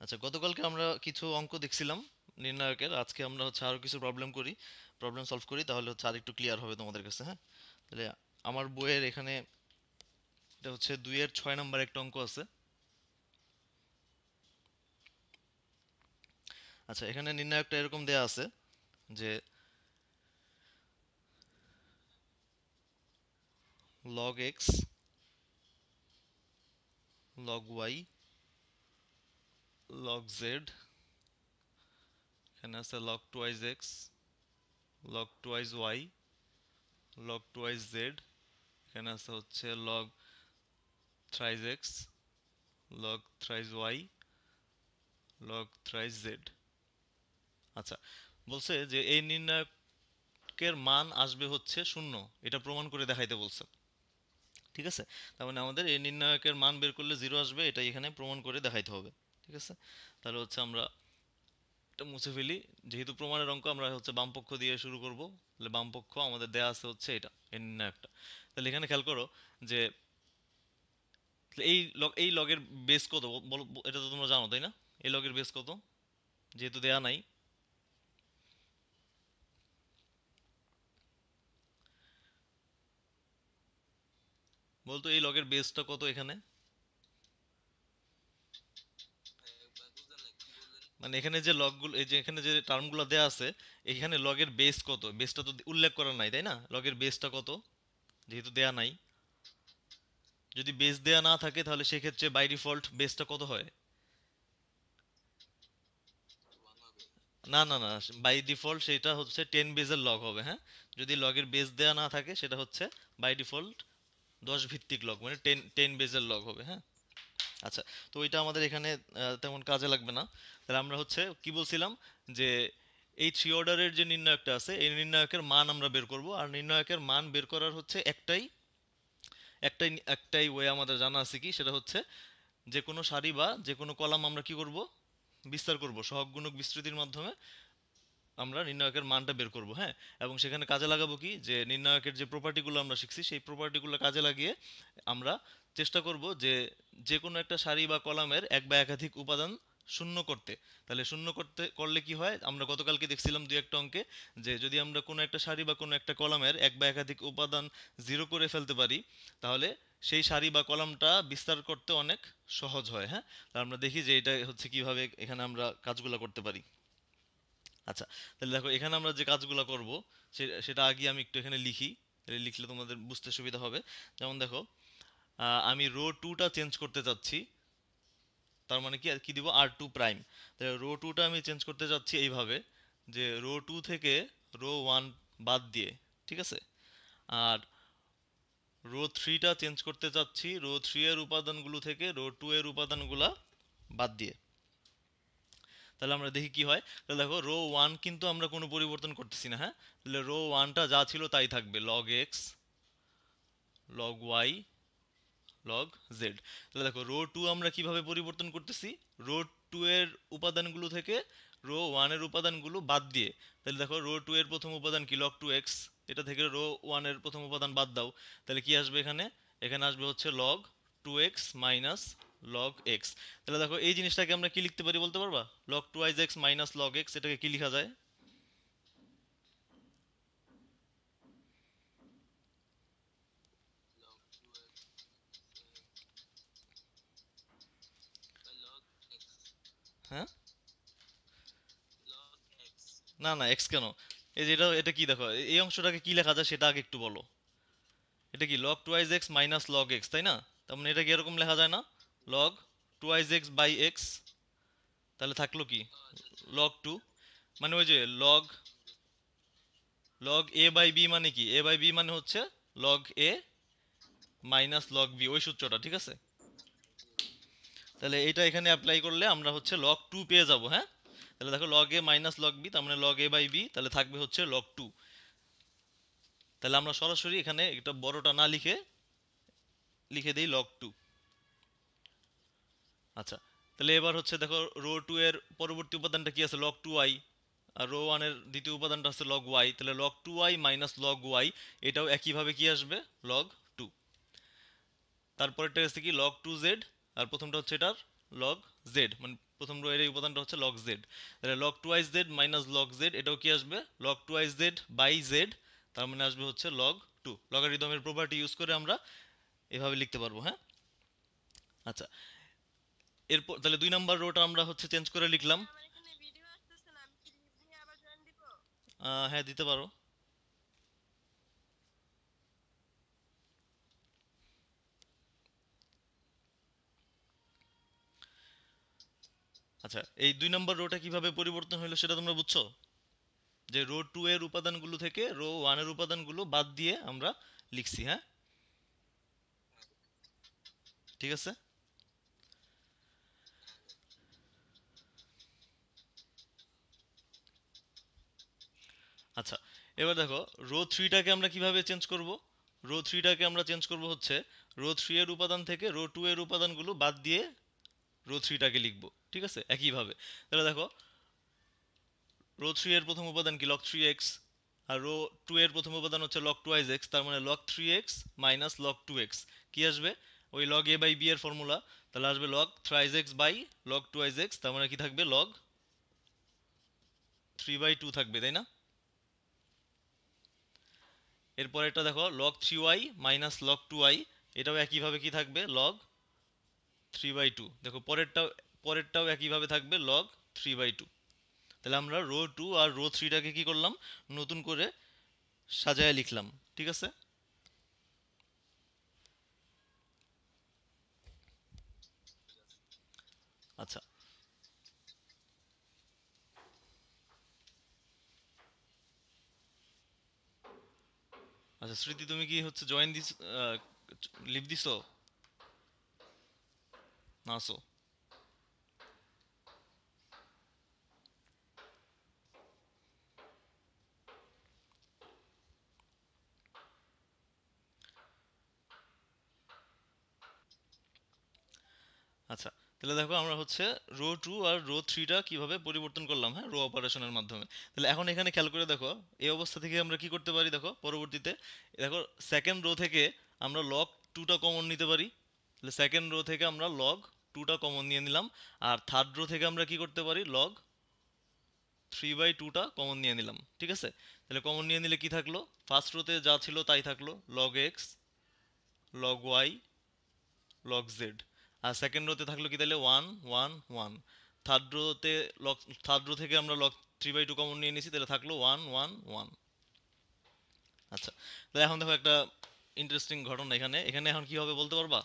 আচ্ছা, গতকালকে আমরা কিছু অঙ্ক দেখছিলাম নির্ণায়কের। আজকে আমরা হচ্ছে আরো কিছু প্রবলেম সলভ করি, তাহলে হচ্ছে আরেকটু ক্লিয়ার হবে তোমাদের কাছে। হ্যাঁ, তাহলে আমার বইয়ের এখানে এটা হচ্ছে 2 এর 6 নাম্বার একটা অঙ্ক আছে। আচ্ছা, এখানে নির্ণায়কটা এরকম দেয়া আছে যে log x log y log z, এখানে আছে log twice x log twice y log twice z, এখানে আছে হচ্ছে log thrice x log thrice y log thrice z। আচ্ছা, বলছে যে এই নির্ণায়কের মান আসবে হচ্ছে শূন্য, এটা প্রমাণ করে দেখাইতে বলছে। ঠিক আছে, তার মানে আমাদের এই নির্ণায়কের মান বের করলে জিরো আসবে, এটা এখানে প্রমাণ করে দেখাইতে হবে। ঠিক আছে, তাহলে হচ্ছে আমরা এটা মুছে ফেলি। যেহেতু প্রমাণের অঙ্ক, আমরা হচ্ছে বাম পক্ষ দিয়ে শুরু করব। তাহলে বাম পক্ষ আমাদের দেয়া আছে হচ্ছে এটা, এই নির্ণায়কটা। তাহলে এখানে খেয়াল করো যে এই লগের বেস কত, বলো, এটা তো তোমরা জানো তাই না? এই লগের বেস কত, যেহেতু দেয়া নাই। বলতো এই লগের বেসটা কত এখানে? মানে এখানে যে লগগুলো, এই যে এখানে যে টার্মগুলো দেয়া আছে, এখানে লগের বেস কত, বেসটা তো উল্লেখ করা নাই তাই না? লগের বেসটা কত, যেহেতু দেয়া নাই। যদি বেস দেয়া না থাকে তাহলে সেক্ষেত্রে বাই ডিফল্ট বেসটা কত হয়? না না না, বাই ডিফল্ট সেটা হচ্ছে 10 বেজের লগ হবে। হ্যাঁ, যদি লগের বেস দেয়া না থাকে সেটা হচ্ছে বাই ডিফল্ট 10 ভিত্তিক লগ, মানে টেন বেজের লগ হবে। হ্যাঁ, আচ্ছা, তো ওইটা আমাদের এখানে তেমন কাজে লাগবে না। তাহলে আমরা হচ্ছে কি বলছিলাম, যে এই থ্রি অর্ডারের যে নির্ণায়কটা আছে, এই নির্ণায়কের মান আমরা বের করব। আর নির্ণায়কের মান বের করার হচ্ছে একটাই ওয়ে আমাদের জানা আছে, কি সেটা হচ্ছে যে কোনো সারি বা যে কোনো কলাম আমরা কি করব, বিস্তার করব সহগ গুণক বিস্তৃতির মাধ্যমে। আমরা নির্ণায়কের মানটা বের করব। হ্যাঁ, এবং সেখানে কাজে লাগাবো কি, যে নির্ণায়কের যে প্রপার্টিগুলো আমরা শিখছি সেই প্রপার্টিগুলো কাজে লাগিয়ে আমরা চেষ্টা করব যে যে কোনো একটা সারি বা কলামের এক বা একাধিক উপাদান শূন্য করতে। তাহলে শূন্য করলে কি হয়, আমরা গতকালকে দেখছিলাম দুই একটা অঙ্কে, যে যদি আমরা কোনো একটা সারি বা কোনো একটা কলামের এক বা একাধিক উপাদান জিরো করে ফেলতে পারি, তাহলে সেই সারি বা কলামটা বিস্তার করতে অনেক সহজ হয়। হ্যাঁ, তা আমরা দেখি যে এটা হচ্ছে কিভাবে এখানে আমরা কাজগুলো করতে পারি। আচ্ছা, তাহলে দেখো এখানে আমরা যে কাজগুলো করব সেটা আগে আমি একটু এখানে লিখি, তাহলে লিখলে তোমাদের বুঝতে সুবিধা হবে। যেমন দেখো, আমি রো টুটা চেঞ্জ করতে চাচ্ছি। তার মানে কি, আর কি দিব, R2 প্রাইম। তাহলে রো টুটা আমি চেঞ্জ করতে চাচ্ছি এইভাবে, যে রো টু থেকে রো ওয়ান বাদ দিয়ে। ঠিক আছে, আর রো থ্রিটা চেঞ্জ করতে চাচ্ছি রো থ্রি এর উপাদানগুলো থেকে রো টু এর উপাদানগুলা বাদ দিয়ে। তাহলে আমরা দেখি কি হয়। তাহলে দেখো, রো ওয়ান কিন্তু আমরা কোনো পরিবর্তন করতেছি না। হ্যাঁ, তাহলে রো ওয়ানটা যা ছিল তাই থাকবে, log x log Y log Z. তাহলে দেখো, রো টু আমরা কিভাবে পরিবর্তন করতেছি, রো টু এর উপাদানগুলো থেকে রো ওয়ানের উপাদানগুলো বাদ দিয়ে। তাহলে দেখো, রো টু এর প্রথম উপাদান কি, লগ টু এক্স, এটা থেকে রো ওয়ানের প্রথম উপাদান বাদ দাও। তাহলে কি আসবে এখানে, এখানে আসবে হচ্ছে log two X minus log X. তাহলে দেখো, এই জিনিসটাকে আমরা কি লিখতে পারি বলতে পারবা? লগ টু আইজ এক্স মাইনাস লগ এক্স, এটাকে কি লেখা যায়? হ্যাঁ, না না, এক্স কেন? এই যে এটা কি, দেখো এই অংশটাকে কি লেখা যায় সেটা আগে একটু বলো। এটা কি log twice x minus log x, তাই না? তার মানে এটা কি এরকম লেখা যায় না, log twice X by X. তাহলে থাকলো কি, লগ টু। মানে ওই যে log log A by B, মানে কি, এ বাই বি মানে হচ্ছে log A minus log B, ওই সূত্রটা। ঠিক আছে, তাহলে এটা এখানে অ্যাপ্লাই করলে আমরা হচ্ছে লগ টু পেয়ে যাব। হ্যাঁ, তাহলে দেখো, log A minus log B, তার মানে লগ এ বাই বি, তাহলে থাকবে হচ্ছে লগ টু। তাহলে আমরা সরাসরি এখানে এটা বড়টা না লিখে লিখে দিই লগ টু। আচ্ছা, তাহলে এবার হচ্ছে দেখো, রো টু এর পরবর্তী উপাদানটা কি আছে, লগ টু ওয়াই। আর রো ওয়ান এর দ্বিতীয় উপাদানটা হচ্ছে লগ ওয়াই, তাহলে log two Y minus log Y, এটাও একইভাবে কি আসবে, লগ টু। তারপরেরটা হচ্ছে কি, লগ টু জেড, আর প্রথমটা হচ্ছে এটার লগ জেড, মানে প্রথম রো এর এই উপাদানটা হচ্ছে লগ জেড। তাহলে log twice z minus log z, এটাও কি আসবে log twice z by z, তার মানে আসবে হচ্ছে লগ টু। লগারিদমের প্রপার্টি ইউজ করে আমরা এভাবে লিখতে পারবো, হ্যাঁ। আচ্ছা, এরপর তাহলে 2 নাম্বার রোটা আমরা হচ্ছে চেঞ্জ করে লিখলাম। হ্যাঁ, দিতে পারো। আচ্ছা, এই 2 নাম্বার রোটা কিভাবে পরিবর্তন হলো সেটা তোমরা বুঝছো? যে রো 2 এর উপাদানগুলো থেকে রো 1 এর উপাদানগুলো বাদ দিয়ে আমরা লিখছি, হ্যাঁ। ঠিক আছে। আচ্ছা, এবার দেখো রো 3টাকে আমরা কিভাবে চেঞ্জ করব। রো 3টাকে আমরা চেঞ্জ করব হচ্ছে রো 3 এর উপাদান থেকে রো 2 এর উপাদানগুলো বাদ দিয়ে রো 3টাকে লিখব। ঠিক আছে, একইভাবে। তাহলে দেখো রো 3 এর প্রথম উপাদান কি লগ 3x, আর রো 2 এর প্রথম উপাদান হচ্ছে লগ 2x, তার মানে log 3x minus log 2x কি আসবে, ওই লগ a বাই b এর ফর্মুলা। তাহলে আসবে log 3x by log 2x, তার মানে কি থাকবে লগ 3/2 থাকবে, তাই না। এরপর এটা দেখো log 3y minus log 2y, এটাও একইভাবে কি থাকবে লগ 3/2। দেখো পরেরটাও একইভাবে থাকবে লগ 3/2। তাহলে আমরা রো 2 আর রো 3টাকে কি করলাম, নতুন করে সাজায় লিখলাম। ঠিক আছে। আচ্ছা আচ্ছা, স্মৃতি তুমি কি হচ্ছে জয়েন দিস, লিভ দিছো না আসো? আচ্ছা, তাহলে দেখো আমরা হচ্ছে রো 2 আর রো 3টা কিভাবে পরিবর্তন করলাম, হ্যাঁ, রো অপারেশনের মাধ্যমে। তাহলে এখন এখানে খেয়াল করে দেখো এই অবস্থা থেকে আমরা কি করতে পারি, দেখো পরবর্তীতে দেখো সেকেন্ড রো থেকে আমরা লগ 2টা কমন নিতে পারি। তাহলে সেকেন্ড রো থেকে আমরা লগ 2টা কমন নিয়ে নিলাম। আর থার্ড রো থেকে আমরা কি করতে পারি, লগ 3/2টা কমন নিয়ে নিলাম। ঠিক আছে। তাহলে কমন নিয়ে নিলে কি থাকলো, ফার্স্ট রোতে যা ছিল তাই থাকলো, log x, log Y, log z. আর সেকেন্ড রোতে থাকলো কি তাহলে 1 1 1। থার্ড রোতে লগ, থার্ড রো থেকে আমরা লগ 3/2 কমন নিয়ে নিয়েছি, তাহলে থাকলো 1 1 1। আচ্ছা, তাহলে এখন দেখো একটা ইন্টারেস্টিং ঘটনা এখানে, এখানে এখন কি হবে বলতে পারবা?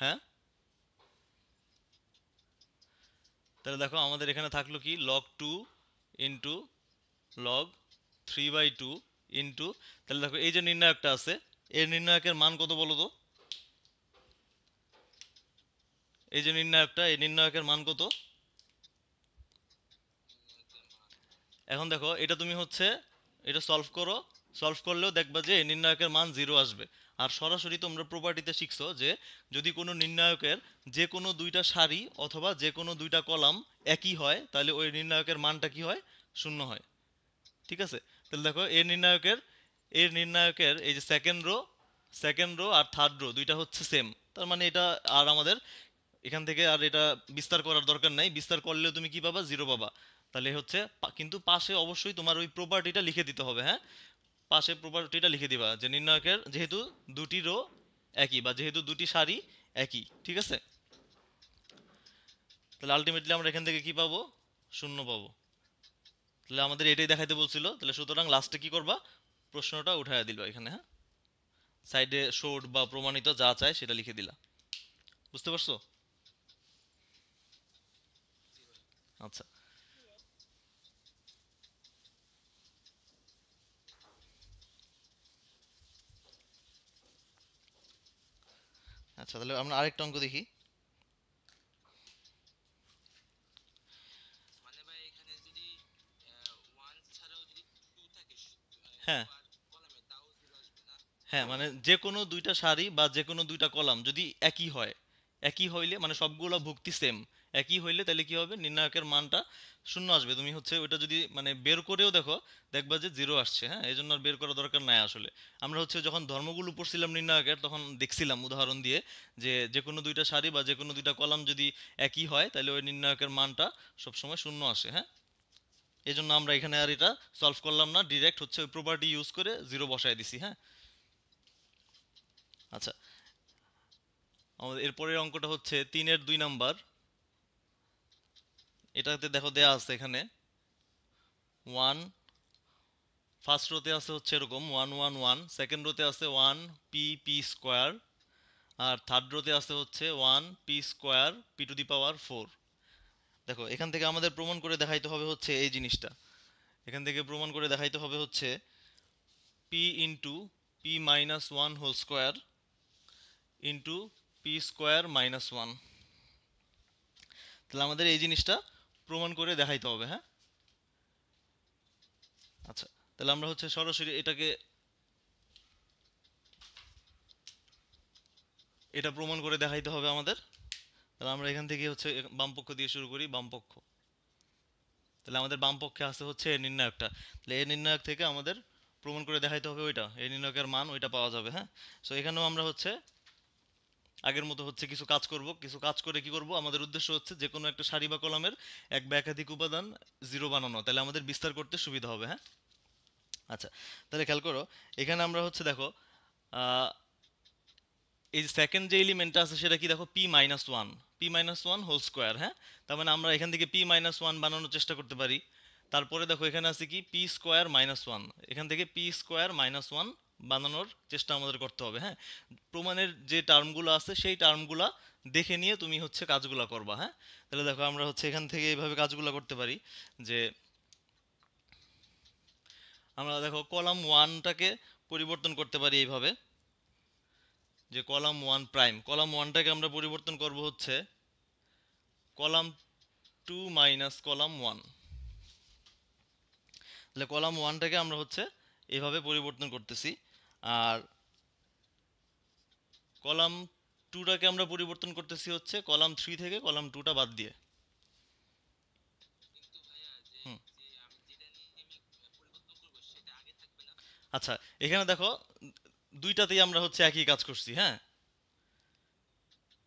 হ্যাঁ, তাহলে দেখো আমাদের এখানে থাকলো কি লগ 2 ইন্টু লগ 3/2 ইন্টু, তাহলে দেখো এই যে নির্ণায়কটা আছে, এর নির্ণায়কের মান কত বলো তো। এই যে নির্ণায়কটা, এই নির্ণায়কের মান কত। এখন দেখো এটা তুমি হচ্ছে এটা সলভ করো, সলভ করলেও দেখবা যে এই নির্ণায়কের মান 0 আসবে। আর সরাসরি তোমরা প্রপার্টিতে শিখছো যে যদি কোনো নির্ণায়কের যে কোনো দুইটা সারি অথবা যে কোনো দুইটা কলাম একই হয়, তাহলে ওই নির্ণায়কের মানটা কি হয়, শূন্য হয়। ঠিক আছে। তাহলে দেখো এর নির্ণায়কের এই যে সেকেন্ড রো আর থার্ড রো দুইটা হচ্ছে সেম। তার মানে এটা আর আমাদের এখান থেকে আর এটা বিস্তার করার দরকার নাই, বিস্তার করলেও তুমি কি পাবা, 0 পাবা। তাহলে হচ্ছে কিন্তু পাশে অবশ্যই তোমার ওই প্রপার্টিটা লিখে দিতে হবে, হ্যাঁ। পাশে প্রপার্টিটা লিখে দিবা যে নির্ণায়কের যেহেতু দুটি রো একই বা যেহেতু দুটি সারি একই। ঠিক আছে। তাহলে আলটিমেটলি আমরা এখান থেকে কি পাবো, শূন্য পাবো। তাহলে আমাদের এটাই দেখাইতে বলছিল, তাহলে সুতরাং লাস্টে কি করবা, প্রশ্নটা উঠাইয়া দিবা এখানে, হ্যাঁ। সাইডে শোড বা প্রমাণিত যা চায় সেটা লিখে দিলা। বুঝতে পারছো? আচ্ছা আচ্ছা, তাহলে আমরা আরেকটা অঙ্ক দেখি। হ্যাঁ হ্যাঁ, মানে যে কোনো দুইটা সারি বা যে কোনো দুইটা কলাম যদি একই হয়, একই হইলে মানে সবগুলো ভুক্তি সেম, একই হইলে তাহলে কি হবে, নির্ণায়কের মানটা শূন্য আসবে। তুমি হচ্ছে ওটা যদি মানে বের করেও দেখো, দেখবা যে জিরো আসছে। হ্যাঁ, এই জন্য আর বের করা দরকার নাই আসলে। আমরা হচ্ছে যখন ধর্মগুলো পড়ছিলাম নির্ণায়কের, তখন দেখছিলাম উদাহরণ দিয়ে যে যে কোনো দুইটা সারি বা যে কোনো দুইটা কলাম যদি একই হয় তাহলে ওই নির্ণায়কের মানটা সবসময় শূন্য আসে। হ্যাঁ, এই জন্য আমরা এখানে আর এটা সলভ করলাম না, ডিরেক্ট হচ্ছে ওই প্রপার্টি ইউজ করে জিরো বসায় দিছি। হ্যাঁ, আচ্ছা, আমাদের এরপরের অঙ্কটা হচ্ছে 3-এর 2 নাম্বার। এটাতে দেখো দেয়া আছে এখানে ওয়ান, ফার্স্ট রোতে আছে হচ্ছে এরকম 1 1 1, সেকেন্ড রোতে আছে 1 p p স্কোয়ার, আর থার্ড রোতে আছে হচ্ছে 1 p স্কোয়ার p⁴। দেখো এখান থেকে আমাদের প্রমাণ করে দেখাইতে হবে হচ্ছে এই জিনিসটা, এখান থেকে প্রমাণ করে দেখাইতে হবে হচ্ছে p × p−1 whole square × p স্কোয়ার−1। তাহলে আমাদের এই জিনিসটা প্রমাণ করে দেখাইতে হবে। হ্যাঁ, আচ্ছা, তাহলে আমরা হচ্ছে সরাসরি এটাকে এটা প্রমাণ করে দেখাইতে হবে আমাদের। তাহলে আমরা এখান থেকে হচ্ছে বাম পক্ষ দিয়ে শুরু করি, বাম পক্ষ। তাহলে আমাদের বাম পক্ষে আছে হচ্ছে এর নির্ণায়কটা, তাহলে এর নির্ণায়ক থেকে আমাদের প্রমাণ করে দেখাইতে হবে ওইটা, এর নির্ণায়কের মান ওইটা পাওয়া যাবে। হ্যাঁ, সো এখানেও আমরা হচ্ছে আগের মতো হচ্ছে কিছু কাজ করব, কিছু কাজ করে কি করব, আমাদের উদ্দেশ্য হচ্ছে যে কোনো একটা সারি বা কলামের এক বা একাধিক উপাদান জিরো বানানো, তাহলে আমাদের বিস্তার করতে সুবিধা হবে। হ্যাঁ, আচ্ছা, তাহলে খেয়াল করো, এখানে আমরা হচ্ছে দেখো আহ, এই যে সেকেন্ড যে এলিমেন্টটা আছে সেটা কি দেখো p−1, p−1 হোল স্কোয়ার। হ্যাঁ, তার মানে আমরা এখান থেকে p−1 বানানোর চেষ্টা করতে পারি। তারপরে দেখো এখানে আছে কি p²−1, এখান থেকে p²−1 বানানোর চেষ্টা আমাদের করতে হবে। হ্যাঁ, প্রমাণের যে টার্মগুলো আছে সেই টার্মগুলা দেখে নিয়ে তুমি হচ্ছে কাজগুলো করবা। হ্যাঁ, তাহলে দেখো আমরা হচ্ছে এখান থেকে এইভাবে কাজগুলো করতে পারি যে আমরা দেখো কলাম ওয়ানটাকে পরিবর্তন করতে পারি এইভাবে, যে কলাম ওয়ান প্রাইম, কলাম ওয়ানটাকে আমরা পরিবর্তন করব হচ্ছে column two minus column one. তাহলে কলাম ওয়ানটাকে আমরা হচ্ছে এভাবে পরিবর্তন করতেছি, আর কলাম টুটাকে আমরা পরিবর্তন করতেছি হচ্ছে কলাম থ্রি থেকে কলাম টুটা বাদ দিয়ে। হুম, আচ্ছা, এখানে দেখো দুইটাতেই আমরা হচ্ছে একই কাজ করছি। হ্যাঁ,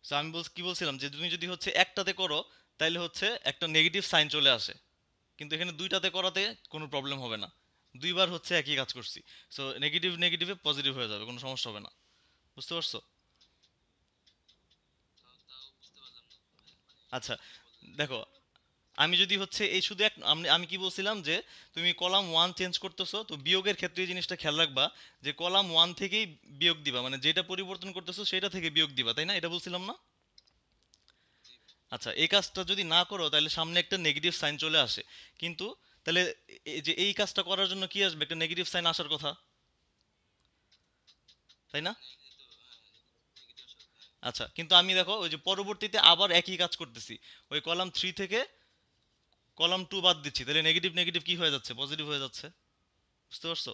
তো আমি কি বলছিলাম যে তুমি যদি হচ্ছে একটাতে করো তাহলে হচ্ছে একটা নেগেটিভ সাইন চলে আসে, কিন্তু এখানে দুইটাতে করাতে কোনো প্রবলেম হবে না, দুইবার হচ্ছে একই কাজ করছি। সো নেগেটিভ নেগেটিভে পজিটিভ হয়ে যাবে, কোনো সমস্যা হবে না। বুঝতে পারছো? আচ্ছা, দেখো আমি যদি হচ্ছে এই শুধু এক আমি কি বলছিলাম যে তুমি কলাম ওয়ান চেঞ্জ করতেছো, তো বিয়োগের ক্ষেত্রে এই জিনিসটা খেয়াল রাখবা যে কলাম ওয়ান থেকেই বিয়োগ দিবা, মানে যেটা পরিবর্তন করতেছো সেটা থেকে বিয়োগ দিবা, তাই না? এটা বলছিলাম না? আচ্ছা, এই কাজটা যদি না করো তাহলে সামনে একটা নেগেটিভ সাইন চলে আসে, কিন্তু তাহলে এই যে এই কাজটা করার জন্য কি আসবে, একটা নেগেটিভ সাইন আসার কথা, তাই না? আচ্ছা, কিন্তু আমি দেখো ওই যে পরবর্তীতে আবার একই কাজ করতেছি, ওই কলাম থ্রি থেকে কলাম টু বাদ দিচ্ছি, তাহলে নেগেটিভ নেগেটিভ কি হয়ে যাচ্ছে, পজিটিভ হয়ে যাচ্ছে। বুঝতে পারছো?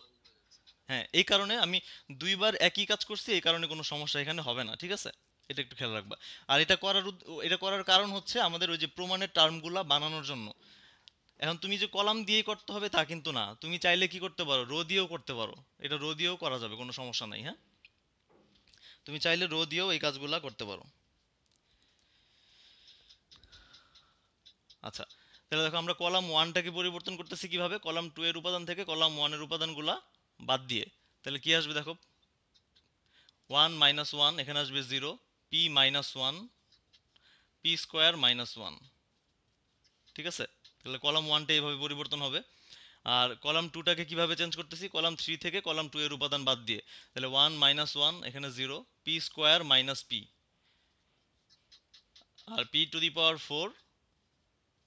হ্যাঁ, এই কারণে আমি দুইবার একই কাজ করছি, এই কারণে কোনো সমস্যা এখানে হবে না। ঠিক আছে, এটা একটু খেয়াল রাখবা। আর এটা করার এটা করার কারণ হচ্ছে আমাদের ওই যে প্রমাণের টার্মগুলা বানানোর জন্য। এখন তুমি যে কলাম দিয়েই করতে হবে তা কিন্তু না, তুমি চাইলে কি করতে পারো, রো দিয়েও করতে পারো, এটা রো দিয়েও করা যাবে, কোনো সমস্যা নাই। হ্যাঁ, তুমি চাইলে রো দিয়েও এই কাজগুলা করতে পারো। আচ্ছা, তাহলে দেখো আমরা কলাম ওয়ানটাকে পরিবর্তন করতেছি কিভাবে, কলাম টু এর উপাদান থেকে কলাম ওয়ানের উপাদানগুলা বাদ দিয়ে। তাহলে কি আসবে দেখো, 1 - 1 এখানে আসবে 0, p−1 p² - 1। ঠিক আছে, তাহলে কলাম ওয়ানটা এইভাবে পরিবর্তন হবে। আর কলাম টুটাকে কিভাবে চেঞ্জ করতেছি, কলাম থ্রি থেকে কলাম টু এর উপাদান বাদ দিয়ে। তাহলে 1 - 1 এখানে 0, p² - p, আর p⁴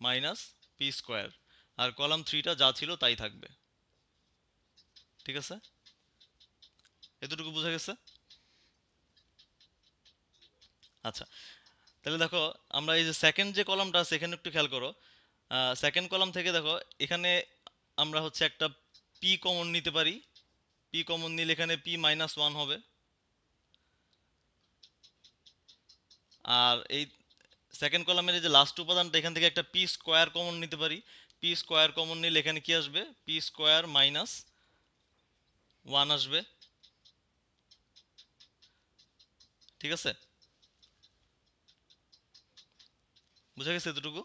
মাইনাস p², আর কলাম থ্রিটা যা ছিল তাই থাকবে। ঠিক আছে, এতটুকু বোঝা গেছে? আচ্ছা, তাহলে দেখো আমরা এই যে সেকেন্ড যে কলামটা আছে এখানে একটু খেয়াল করো, সেকেন্ড কলাম থেকে দেখো এখানে আমরা হচ্ছে একটা পি কমন নিতে পারি, পি কমন নিলে এখানে p−1 হবে। আর এই সেকেন্ড কলামের এই যে লাস্ট উপাদানটা, এখান থেকে একটা পি স্কোয়ার কমন নিতে পারি। পি স্কোয়ার কমন নিলে এখানে কি আসবে? পি স্কোয়ার মাইনাস ওয়ান আসবে। ঠিক আছে, বুঝা গেছে এতটুকু?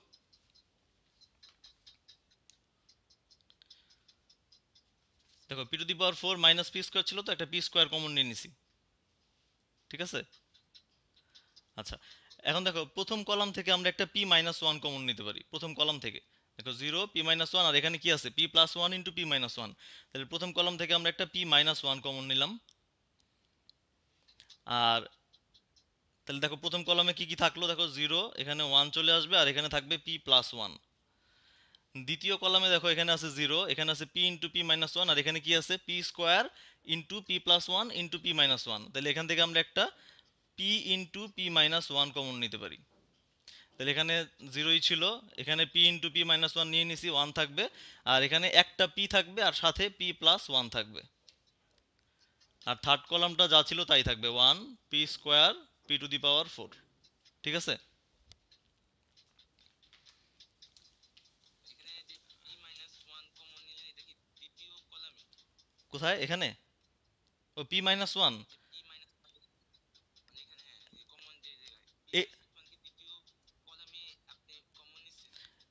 দেখো P to the power four minus P square ছিল, তো একটা পি স্কোয়ার কমন নিয়ে নিছি। ঠিক আছে, আচ্ছা এখন দেখো প্রথম কলাম থেকে আমরা একটা পি মাইনাস ওয়ান কমন নিতে পারি। প্রথম কলাম থেকে দেখো জিরো পি মাইনাস ওয়ান, আর এখানে কি আছে? P plus one into p minus one. তাহলে প্রথম কলাম থেকে আমরা একটা পি মাইনাস ওয়ান কমন নিলাম। আর তাহলে দেখো প্রথম কলামে কি কি থাকলো, দেখো জিরো, এখানে ওয়ান চলে আসবে, আর এখানে থাকবে পি প্লাস ওয়ান। দ্বিতীয় কলামে দেখো এখানে আছে জিরো, এখানে আছে p into p minus one, আর এখানে কি আছে? P square into p plus one into p minus one. তাহলে এখান থেকে আমরা একটা p into p minus one common নিতে পারি। তাহলে এখানে জিরোই ছিল, এখানে p into p minus one নিয়ে নিছি, ওয়ান থাকবে। আর এখানে একটা পি থাকবে, আর সাথে পি প্লাস ওয়ান থাকবে। আর থার্ড কলামটা যা ছিল তাই থাকবে, one p square p to the power four. ঠিক আছে, কোথায়? এখানে ও p minus one,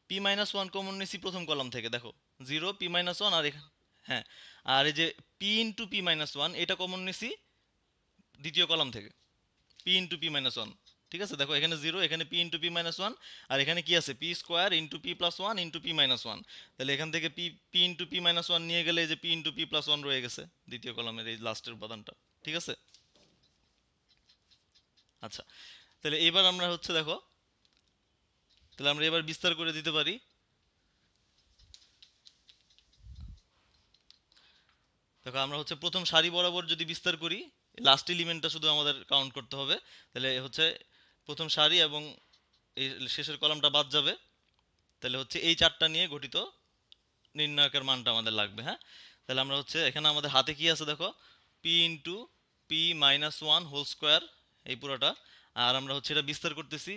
p minus one common নিছি প্রথম কলাম থেকে। দেখো জিরো পি মাইনাস ওয়ান, আর এখানে হ্যাঁ, আর এই যে p into p minus one এটা কমন নিছি দ্বিতীয় কলাম থেকে, p into p minus one. ঠিক আছে, দেখো এখানে জিরো, এখানে p into p minus one, আর এখানে কি আছে? P square into p plus one into p minus one. তাহলে এখান থেকে P P into p minus one নিয়ে গেলে এই যে p into p plus one রয়ে গেছে দ্বিতীয় কলামের এই লাস্টের উপাদানটা। ঠিক আছে, আচ্ছা তাহলে এবার আমরা হচ্ছে দেখো, তাহলে আমরা এবার বিস্তার করে দিতে পারি। দেখো আমরা হচ্ছে প্রথম সারি বরাবর যদি বিস্তার করি, লাস্ট এলিমেন্টটা শুধু আমাদের কাউন্ট করতে হবে। তাহলে হচ্ছে প্রথম সারি এবং এই শেষের কলামটা বাদ যাবে। তাহলে হচ্ছে এই চারটা নিয়ে গঠিত নির্ণায়কের মানটা আমাদের লাগবে। হ্যাঁ, তাহলে আমরা হচ্ছে এখানে আমাদের হাতে কি আছে দেখো, p into p minus one whole square, এই পুরোটা। আর আমরা হচ্ছে এটা বিস্তার করতেছি,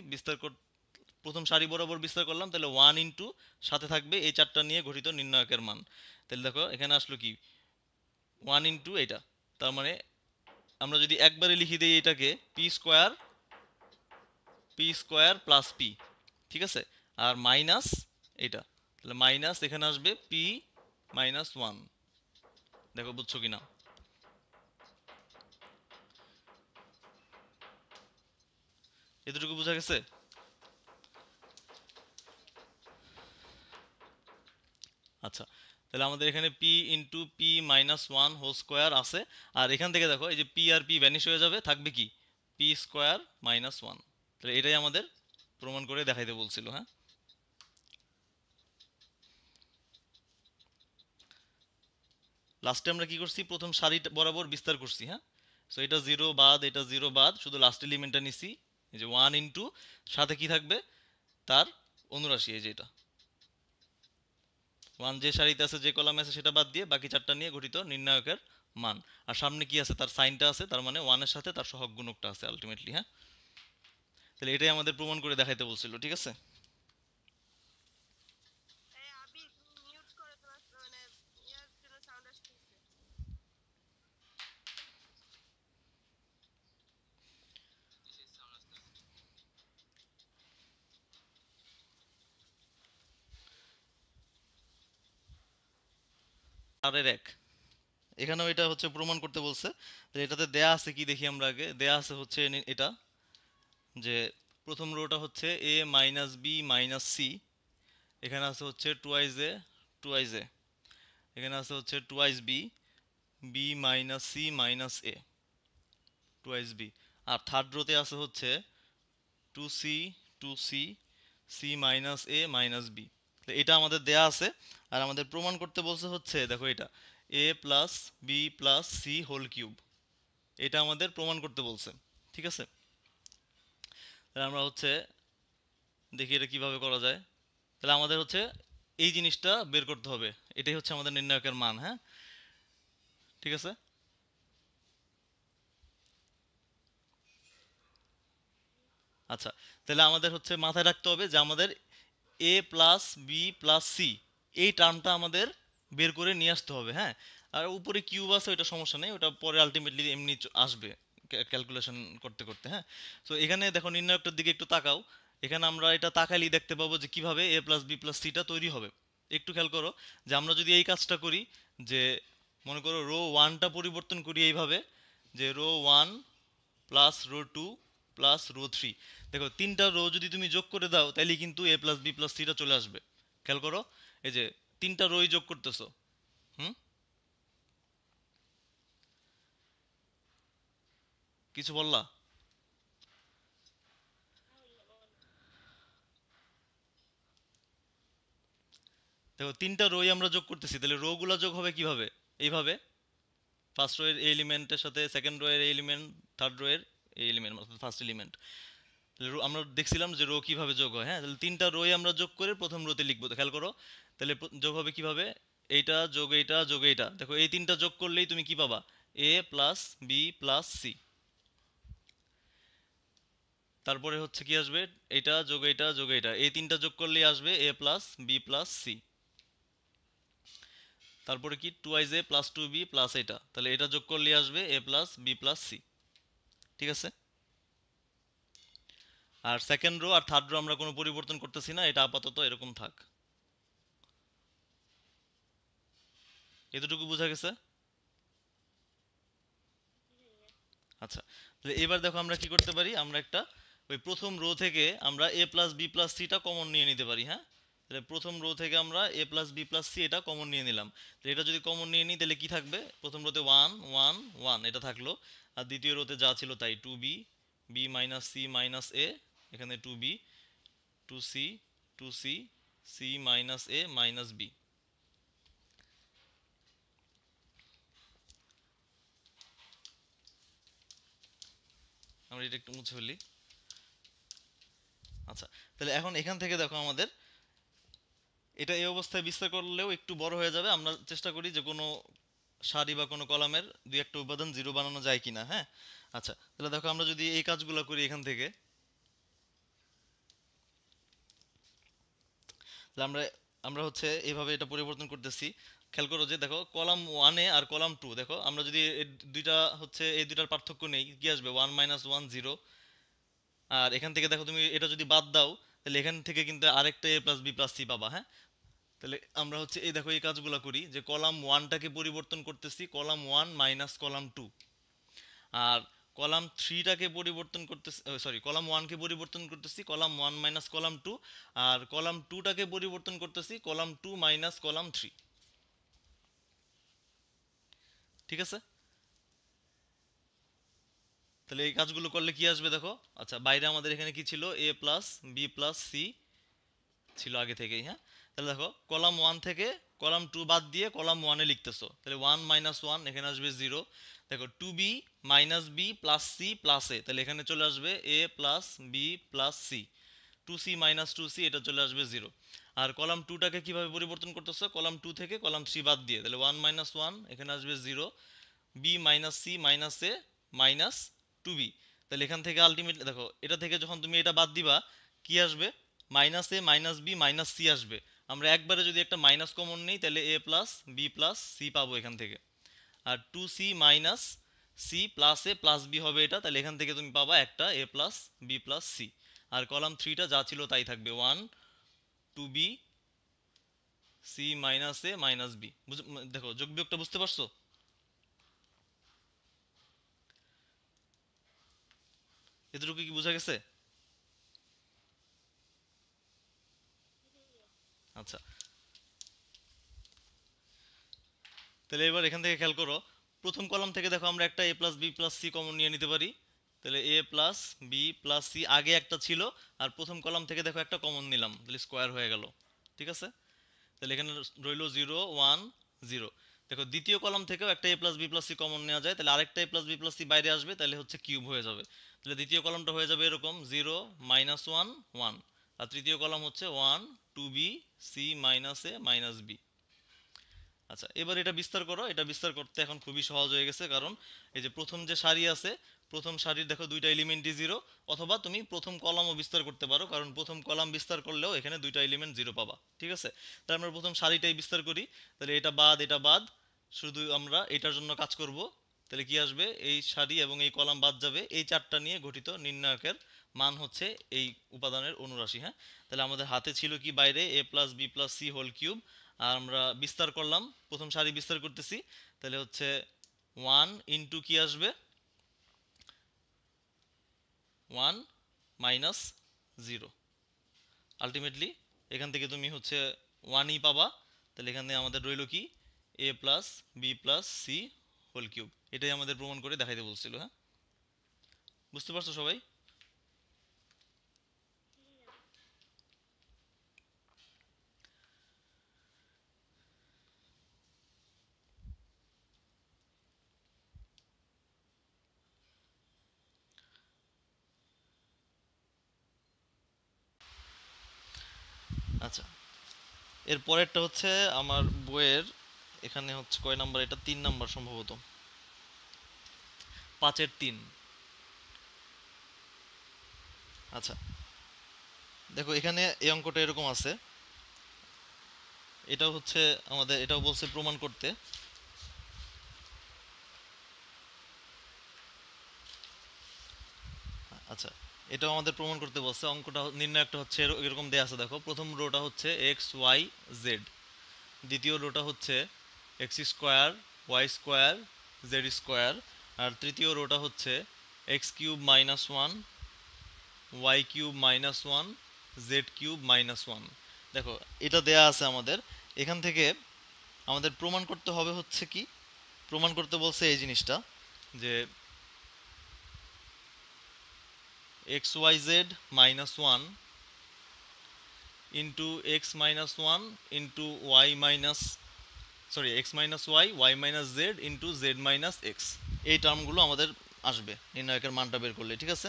প্রথম সারি বরাবর বিস্তার করলাম, তাহলে ওয়ান ইন্টু সাথে থাকবে এই চারটা নিয়ে গঠিত নির্ণায়কের মান। তাহলে দেখো এখানে আসলো কি, ওয়ান ইন্টু এটা, তার মানে আমরা যদি একবারে লিখে দিই এটাকে পি স্কোয়ার প্লাস পি। ঠিক আছে, আর মাইনাস এটা, তাহলে মাইনাস এখানে আসবে পি মাইনাস ওয়ান। দেখো বুঝছো কিনা? এতটুকু বোঝা গেছে? আচ্ছা, তাহলে আমাদের এখানে p into p minus one whole square আছে। আর এখান থেকে দেখো এই যে পি আর পি ভ্যানিশ হয়ে যাবে, থাকবে কি? P square minus one. তাহলে এটাই আমাদের প্রমাণ করে দেখাইতে বলছিল। হ্যাঁ, লাস্টে আমরা কি করছি? প্রথম সারি বরাবর বিস্তার করছি। হ্যাঁ, সো এটা জিরো বাদ, এটা জিরো বাদ, শুধু লাস্ট এলিমেন্টটা নিছি। এই যে ওয়ান ইন্টু সাথে কি থাকবে? তার অনুরাশি, এই যে এটা ওয়ান যে সারিতে আছে, যে কলামে আছে সেটা বাদ দিয়ে বাকি চারটা নিয়ে গঠিত নির্ণায়কের মান। আর সামনে কি আছে? তার সাইনটা আছে, তার মানে ওয়ানের সাথে তার সহগ গুণকটা আছে আলটিমেটলি। হ্যাঁ, তাহলে এটাই আমাদের প্রমাণ করে দেখাইতে বলছিল। ঠিক আছে, আর এর এক, এখানেও এটা হচ্ছে প্রমাণ করতে বলছে। তো এটাতে দেয়া আছে কি দেখি আমরা আগে। দেয়া আছে হচ্ছে এটা, যে প্রথম রোটা হচ্ছে A minus B minus C, এখানে আছে হচ্ছে টুয়াইজ এ, এখানে আছে হচ্ছে twice B, B minus C minus A, twice B. আর থার্ড রোতে আছে হচ্ছে two C, two C, C minus A minus B. এটা আমাদের দেয়া আছে। আর আমাদের প্রমাণ করতে বলছে হচ্ছে দেখো এটা A plus B plus C whole cube, এটা আমাদের প্রমাণ করতে বলছে। ঠিক আছে, তাহলে আমরা হচ্ছে দেখি এটা কিভাবে করা যায়। তাহলে আমাদের হচ্ছে এই জিনিসটা বের করতে হবে, এটাই হচ্ছে আমাদের নির্ণায়কের মান। হ্যাঁ, ঠিক আছে, আচ্ছা, তাহলে আমাদের হচ্ছে মাথায় রাখতে হবে যে আমাদের এ প্লাস বি প্লাস সি এই টার্মটা আমাদের বের করে নিয়ে আসতে হবে, হ্যাঁ। আর উপরে কিউব আছে ওটা সমস্যা নেই, ওটা পরে আলটিমেটলি এমনি আসবে ক্যালকুলেশন করতে করতে, হ্যাঁ। তো এখানে দেখো নির্ণায়কটার দিকে একটু তাকাও। এখানে আমরা এটা তাকাইলেই দেখতে পাবো যে কিভাবে এ প্লাস বি প্লাস সিটা তৈরি হবে। একটু খেয়াল করো যে আমরা যদি এই কাজটা করি, যে মনে করো রো ওয়ানটা পরিবর্তন করি এইভাবে, যে row one plus row two plus row three, দেখো তিনটা রো যদি তুমি যোগ করে দাও তাহলে কিন্তু এ প্লাস বি প্লাস সিটা চলে আসবে। খেয়াল করো, এই যে তিনটা রোই যোগ করতেছো। হুম, কিছু বললা? দেখো তিনটা রোই আমরা যোগ করতেছি, তাহলে রো গুলা যোগ হবে কিভাবে? এইভাবে, ফার্স্ট রো এর এলিমেন্টের সাথে সেকেন্ড রো এর এলিমেন্ট, থার্ড রো এর এলিমেন্ট অর্থাৎ ফার্স্ট এলিমেন্ট। আমরা দেখছিলাম যে রো কিভাবে যোগ হয়, হ্যাঁ। তাহলে তিনটা রোই আমরা যোগ করে প্রথম রোতে লিখবো, তো খেয়াল করো তাহলে যোগ হবে কিভাবে, এইটা যোগ এইটা যোগ এইটা, দেখো এই তিনটা যোগ করলেই তুমি কি পাবা, এ প্লাস বি প্লাস সি। তারপরে হচ্ছে কি আসবে, এইটা যোগ এইটা যোগ এইটা, এই তিনটা যোগ করলেই আসবে A plus B plus C. তারপরে কি টু আইজ এ প্লাস টু বি প্লাস এটা, তাহলে এটা যোগ করলেই আসবে A plus B plus C. ঠিক আছে। আর সেকেন্ড রো আর থার্ড রো আমরা কোনো পরিবর্তন করতেছি না, এটা আপাতত এরকম থাক। এতটুকু বোঝা গেছে? আচ্ছা, তাহলে এবার দেখো আমরা কি করতে পারি, আমরা একটা ওই প্রথম রো থেকে আমরা এ প্লাস বি প্লাস সিটা কমন নিয়ে নিতে পারি, হ্যাঁ। তাহলে প্রথম রো থেকে আমরা এ প্লাস বি প্লাস সি এটা কমন নিয়ে নিলাম। তো এটা যদি কমন নিয়ে নিই তাহলে কি থাকবে, প্রথম রোতে ওয়ান ওয়ান ওয়ান এটা থাকলো, আর দ্বিতীয় রোতে যা ছিল তাই, two B B minus C minus A, এখানে two B two C two C C minus A minus B. আমরা এটা একটু মুছে ফেলি। আচ্ছা, তাহলে এখন এখান থেকে দেখো আমাদের এটা এই অবস্থায় বিস্তার করলেও একটু বড় হয়ে যাবে, আমরা চেষ্টা করি যে কোনো সারি বা কোনো কলামের দুই একটা উপাদান জিরো বানানো যায় কিনা, হ্যাঁ। আচ্ছা, তাহলে দেখো আমরা যদি এই কাজগুলো করি এখান থেকে, তাহলে আমরা আমরা হচ্ছে এইভাবে এটা পরিবর্তন করতেছি। খেয়াল করো যে দেখো কলাম ওয়ানে আর কলাম টু, দেখো আমরা যদি এই দুইটা হচ্ছে এই দুইটার পার্থক্য নেই কি আসবে, ওয়ান মাইনাস ওয়ান জিরো। আর এখান থেকে দেখো তুমি এটা যদি বাদ দাও তাহলে এখান থেকে কিন্তু আরেকটা A plus B plus C পাবা, হ্যাঁ। তাহলে আমরা হচ্ছে এই দেখো এই কাজগুলো করি যে কলাম ওয়ানটাকে পরিবর্তন করতেছি column one minus column two, আর কলাম থ্রিটাকে পরিবর্তন করতেছি, সরি কলাম ওয়ানকে পরিবর্তন করতেছি column one minus column two, আর কলাম টুটাকে পরিবর্তন করতেছি column two minus column three. ঠিক আছে। তাহলে এই কাজগুলো করলে কি আসবে দেখো, আচ্ছা বাইরে আমাদের এখানে কি ছিল, এ প্লাস বি প্লাস সি ছিল আগে থেকেই, হ্যাঁ। তাহলে দেখো কলাম ওয়ান থেকে কলাম টু বাদ দিয়ে কলাম ওয়ানে লিখতেছো, তাহলে ওয়ান মাইনাস ওয়ান এখানে আসবে জিরো। দেখো two B minus B plus C plus A, তাহলে এখানে চলে আসবে A plus B plus C. Two C minus two C এটা চলে আসবে জিরো। আর কলাম টুটাকে কিভাবে পরিবর্তন করতেছো, কলাম টু থেকে কলাম থ্রি বাদ দিয়ে, তাহলে ওয়ান মাইনাস ওয়ান এখানে আসবে zero, B minus C minus A minus two B. তাহলে এখান থেকে আলটিমেটলি দেখো এটা থেকে যখন তুমি এটা বাদ দিবা কি আসবে, minus A minus B minus C আসবে। আমরা একবারে যদি একটা মাইনাস কমন নিই তাহলে A plus B plus C পাবো এখান থেকে। আর two C minus C plus A plus B হবে এটা, তাহলে এখান থেকে তুমি পাবা একটা A plus B plus C. আর কলাম থ্রিটা যা ছিল তাই থাকবে, one two B C minus A minus B. দেখো যোগ বিয়োগটা বুঝতে পারছো? এতটুকু কি বোঝা গেছে? আচ্ছা, তাহলে এবার এখান থেকে খেয়াল করো, প্রথম কলাম থেকে দেখো আমরা একটা A plus B plus C common নিয়ে নিতে পারি। তাহলে A plus B plus C আগে একটা ছিল, আর প্রথম কলাম থেকে দেখো একটা কমন নিলাম, তাহলে স্কোয়ার হয়ে গেল। ঠিক আছে। তাহলে এখানে রইলো জিরো ওয়ান জিরো। দেখো দ্বিতীয় কলাম থেকেও একটা A plus B plus C common নেওয়া যায়, তাহলে আরেকটা A plus B plus C বাইরে আসবে, তাহলে হচ্ছে কিউব হয়ে যাবে। তাহলে দ্বিতীয় কলামটা হয়ে যাবে এরকম জিরো মাইনাস ওয়ান ওয়ান, আর তৃতীয় কলাম হচ্ছে one two B C minus A minus B. আচ্ছা, এবার এটা বিস্তার করো, এটা বিস্তার করতে এখন খুবই সহজ হয়ে গেছে, কারণ এই যে প্রথম যে সারি আছে প্রথম সারির দেখো দুইটা এলিমেন্টই জিরো, অথবা তুমি প্রথম কলামও বিস্তার করতে পারো, কারণ প্রথম কলাম বিস্তার করলেও এখানে দুইটা এলিমেন্ট জিরো পাবা। ঠিক আছে, তাহলে আমরা প্রথম সারিটাই বিস্তার করি। তাহলে এটা বাদ, শুধু আমরা এটার জন্য কাজ করব। তাহলে কি আসবে, এই সারি এবং এই কলাম বাদ যাবে, এই চারটা নিয়ে গঠিত নির্ণায়কের মান হচ্ছে এই উপাদানের অনুরাশি। হ্যাঁ, তাহলে আমাদের হাতে ছিল কি বাইরে a plus B plus C whole cube, আর আমরা বিস্তার করলাম, প্রথম সারি বিস্তার করতেছি। তাহলে হচ্ছে 1 ইন্টু কি আসবে, 1 মাইনাস 0। আলটিমেটলি এখান থেকে তুমি হচ্ছে 1ই পাবা। তাহলে এখানে আমাদের রইল কি, a plus B plus C whole cube. এটাই আমাদের প্রমাণ করে দেখাইতে বলছিল। হ্যাঁ, বুঝতে পারছো সবাই? আচ্ছা, এর পরেরটা হচ্ছে আমার বইয়ের, এখানে হচ্ছে কয় নাম্বার, এটা 3 নাম্বার সম্ভবত, 5-এর 3। আচ্ছা, দেখো এখানে এই অঙ্কটা এরকম আছে, এটাও হচ্ছে আমাদের, এটাও বলছে প্রমাণ করতে। আচ্ছা, এটাও আমাদের প্রমাণ করতে বলছে। অঙ্কটা নির্ণায়কটা হচ্ছে এরকম দেয়া আছে, দেখো প্রথম রোটা হচ্ছে এক্স ওয়াই জেড, দ্বিতীয় রোটা হচ্ছে x square y square z square, আর তৃতীয় রোটা হচ্ছে x cube minus one y cube minus one z cube minus one. দেখো এটা দেয়া আছে আমাদের, এখান থেকে আমাদের প্রমাণ করতে হবে হচ্ছে কি, প্রমাণ করতে বলছে এই জিনিসটা, যে x y z minus one into x minus one into y minus, sorry x minus y y minus z into z minus x, এই টার্মগুলো আমাদের আসবে নির্ণায়কের মানটা বের করলে। ঠিক আছে,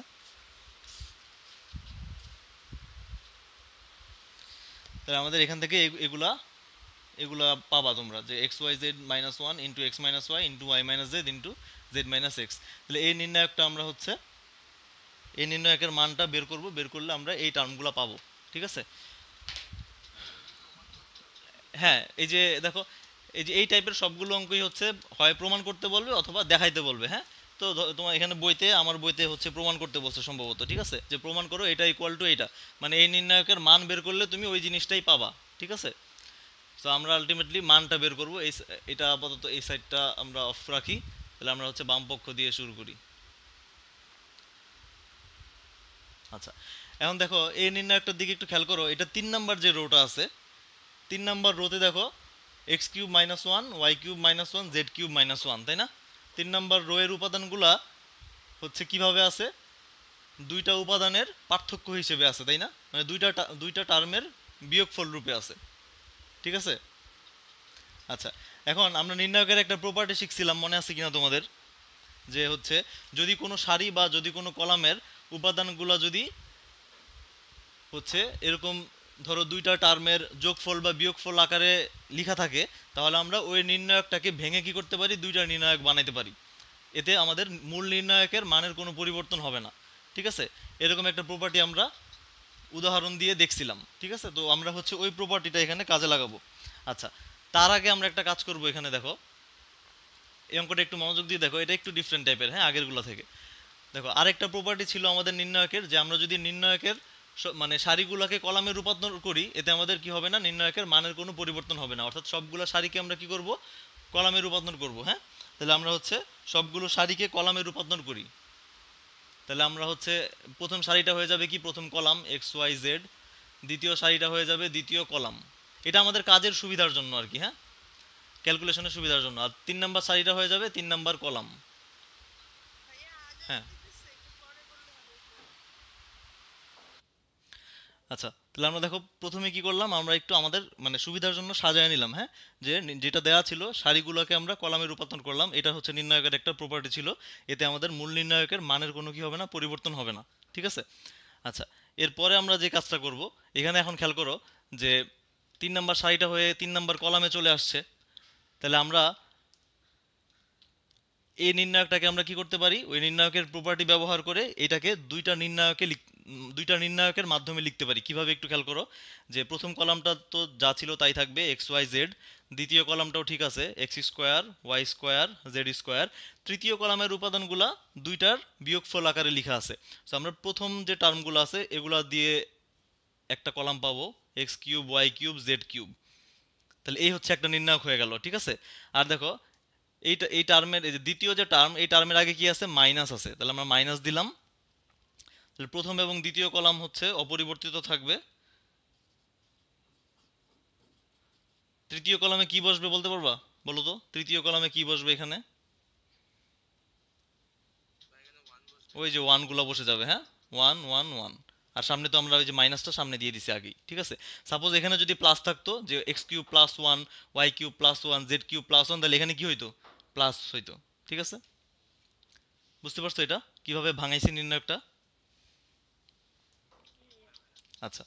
তাহলে আমাদের এখান থেকে এগুলা এগুলা পাবা তোমরা, যে x y z minus one into x minus y into y minus z into z minus x. তাহলে এই নির্ণায়কটা আমরা হচ্ছে, এই নির্ণায়কের মানটা বের করব, বের করলে আমরা এই টার্মগুলো পাবো। ঠিক আছে, হ্যাঁ এই যে দেখো, এই যে এই টাইপের সবগুলো অঙ্কই হচ্ছে হয় প্রমাণ করতে বলবে অথবা দেখাইতে বলবে। হ্যাঁ, তো তোমার এখানে বইতে, আমার বইতে হচ্ছে প্রমাণ করতে বলছে সম্ভবত। ঠিক আছে, যে প্রমাণ করো এটা ইকুয়াল টু এটা, মানে এই নির্ণায়কের মান বের করলে তুমি ওই জিনিসটাই পাবা। ঠিক আছে, তো আমরা আলটিমেটলি মানটা বের করব। এটা আপাতত এই সাইডটা আমরা অফ রাখি। তাহলে আমরা হচ্ছে বাম পক্ষ দিয়ে শুরু করি। আচ্ছা, এখন দেখো এই নির্ণায়কটার দিকে একটু খেয়াল করো, এটা 3 নাম্বার যে রোটা আছে, 3 নাম্বার রোতে দেখো x cube minus one y cube minus one z cube minus one, তাই না? 3 নাম্বার রো এর উপাদানগুলা হচ্ছে কিভাবে আছে, দুইটা উপাদানের পার্থক্য হিসেবে আছে, তাই না? মানে দুইটা টার্মের বিয়োগফল রূপে আছে। ঠিক আছে, আচ্ছা, এখন আমরা নির্ণায়কের একটা প্রপার্টি শিখছিলাম, মনে আছে কিনা তোমাদের, যে হচ্ছে যদি কোনো সারি বা যদি কোনো কলামের উপাদানগুলো যদি হচ্ছে এরকম ধরো দুইটা টার্মের যোগফল বা বিয়োগফল আকারে লেখা থাকে, তাহলে আমরা ওই নির্ণায়কটাকে ভেঙে কি করতে পারি, দুইটা নির্ণায়ক বানাইতে পারি। এতে আমাদের মূল নির্ণায়কের মানের কোনো পরিবর্তন হবে না। ঠিক আছে, এরকম একটা প্রপার্টি আমরা উদাহরণ দিয়ে দেখছিলাম। ঠিক আছে, তো আমরা হচ্ছে ওই প্রপার্টিটা এখানে কাজে লাগাবো। আচ্ছা, তার আগে আমরা একটা কাজ করব, এখানে দেখো এই অঙ্কটা একটু মনোযোগ দিয়ে দেখো, এটা একটু ডিফারেন্ট টাইপের, হ্যাঁ, আগেরগুলো থেকে। দেখো আরেকটা প্রপার্টি ছিল আমাদের নির্ণায়কের, যে আমরা যদি নির্ণায়কের মানে সারিগুলোকে কলামে রূপান্তর করি, এতে আমাদের কি হবে না, নির্ণায়কের মানের কোনো পরিবর্তন হবে না। অর্থাৎ সবগুলো সারিকে আমরা কি করব, কলামে রূপান্তর করব। হ্যাঁ, তাহলে আমরা হচ্ছে সবগুলো সারিকে কলামে রূপান্তর করি। তাহলে আমরা হচ্ছে প্রথম সারিটা হয়ে যাবে কি, প্রথম কলাম এক্স ওয়াই জেড, দ্বিতীয় সারিটা হয়ে যাবে দ্বিতীয় কলাম। এটা আমাদের কাজের সুবিধার জন্য আর কি, হ্যাঁ, ক্যালকুলেশনের সুবিধার জন্য। আর 3 নাম্বার সারিটা হয়ে যাবে 3 নাম্বার কলাম। হ্যাঁ, আচ্ছা, তাহলে আমরা দেখো প্রথমে কি করলাম, আমরা একটু আমাদের মানে সুবিধার জন্য সাজায় নিলাম। হ্যাঁ, যে যেটা দেওয়া ছিল সারিগুলোকে আমরা কলামে রূপান্তর করলাম, এটা হচ্ছে নির্ণায়কের একটা প্রপার্টি ছিল। এতে আমাদের মূল নির্ণায়কের মানের কোনো কি হবে না, পরিবর্তন হবে না। ঠিক আছে, আচ্ছা, এরপরে আমরা যে কাজটা করব, এখানে এখন খেয়াল করো যে 3 নাম্বার সারিটা হয়ে 3 নাম্বার কলামে চলে আসছে। তাহলে আমরা এই নির্ণায়কটাকে আমরা কি করতে পারি, ওই নির্ণায়কের প্রপার্টি ব্যবহার করে এটাকে দুইটা নির্ণায়কের মাধ্যমে লিখতে পারি। কিভাবে একটু খেয়াল করো, যে প্রথম কলামটা তো যা ছিল তাই থাকবে, এক্স ওয়াই জেড। দ্বিতীয় কলামটাও ঠিক আছে, x square y square z square. তৃতীয় কলামের উপাদানগুলা দুইটার বিয়োগফল আকারে লেখা আছে। তো আমরা প্রথম যে টার্মগুলো আছে এগুলা দিয়ে একটা কলাম পাবো, x cube y cube z cube. তাহলে এই হচ্ছে একটা নির্ণায়ক হয়ে গেল, ঠিক আছে। আর দেখো এই টার্মের, এই যে দ্বিতীয় যে টার্ম, এই টার্মের আগে কি আছে, মাইনাস আছে, তাহলে আমরা মাইনাস দিলাম। তাহলে প্রথম এবং দ্বিতীয় কলাম হচ্ছে অপরিবর্তিত থাকবে। তৃতীয় কলামে কি বসবে বলতে পারবা? বলো তো, তৃতীয় কলামে কি বসবে এখানে? ওই যে ওয়ান গুলা বসে যাবে, হ্যাঁ, ওয়ান ওয়ান ওয়ান। আর সামনে তো আমরা ওই যে মাইনাসটা সামনে দিয়ে দিছি আগেই, ঠিক আছে। সাপোজ এখানে যদি প্লাস থাকতো, যে x cube plus one y cube plus one z cube plus one, তাহলে এখানে কি হইতো, প্লাস হইতো, ঠিক আছে। বুঝতে পারছো এটা কিভাবে ভাঙাইছি নির্ণয়কটা? আচ্ছা,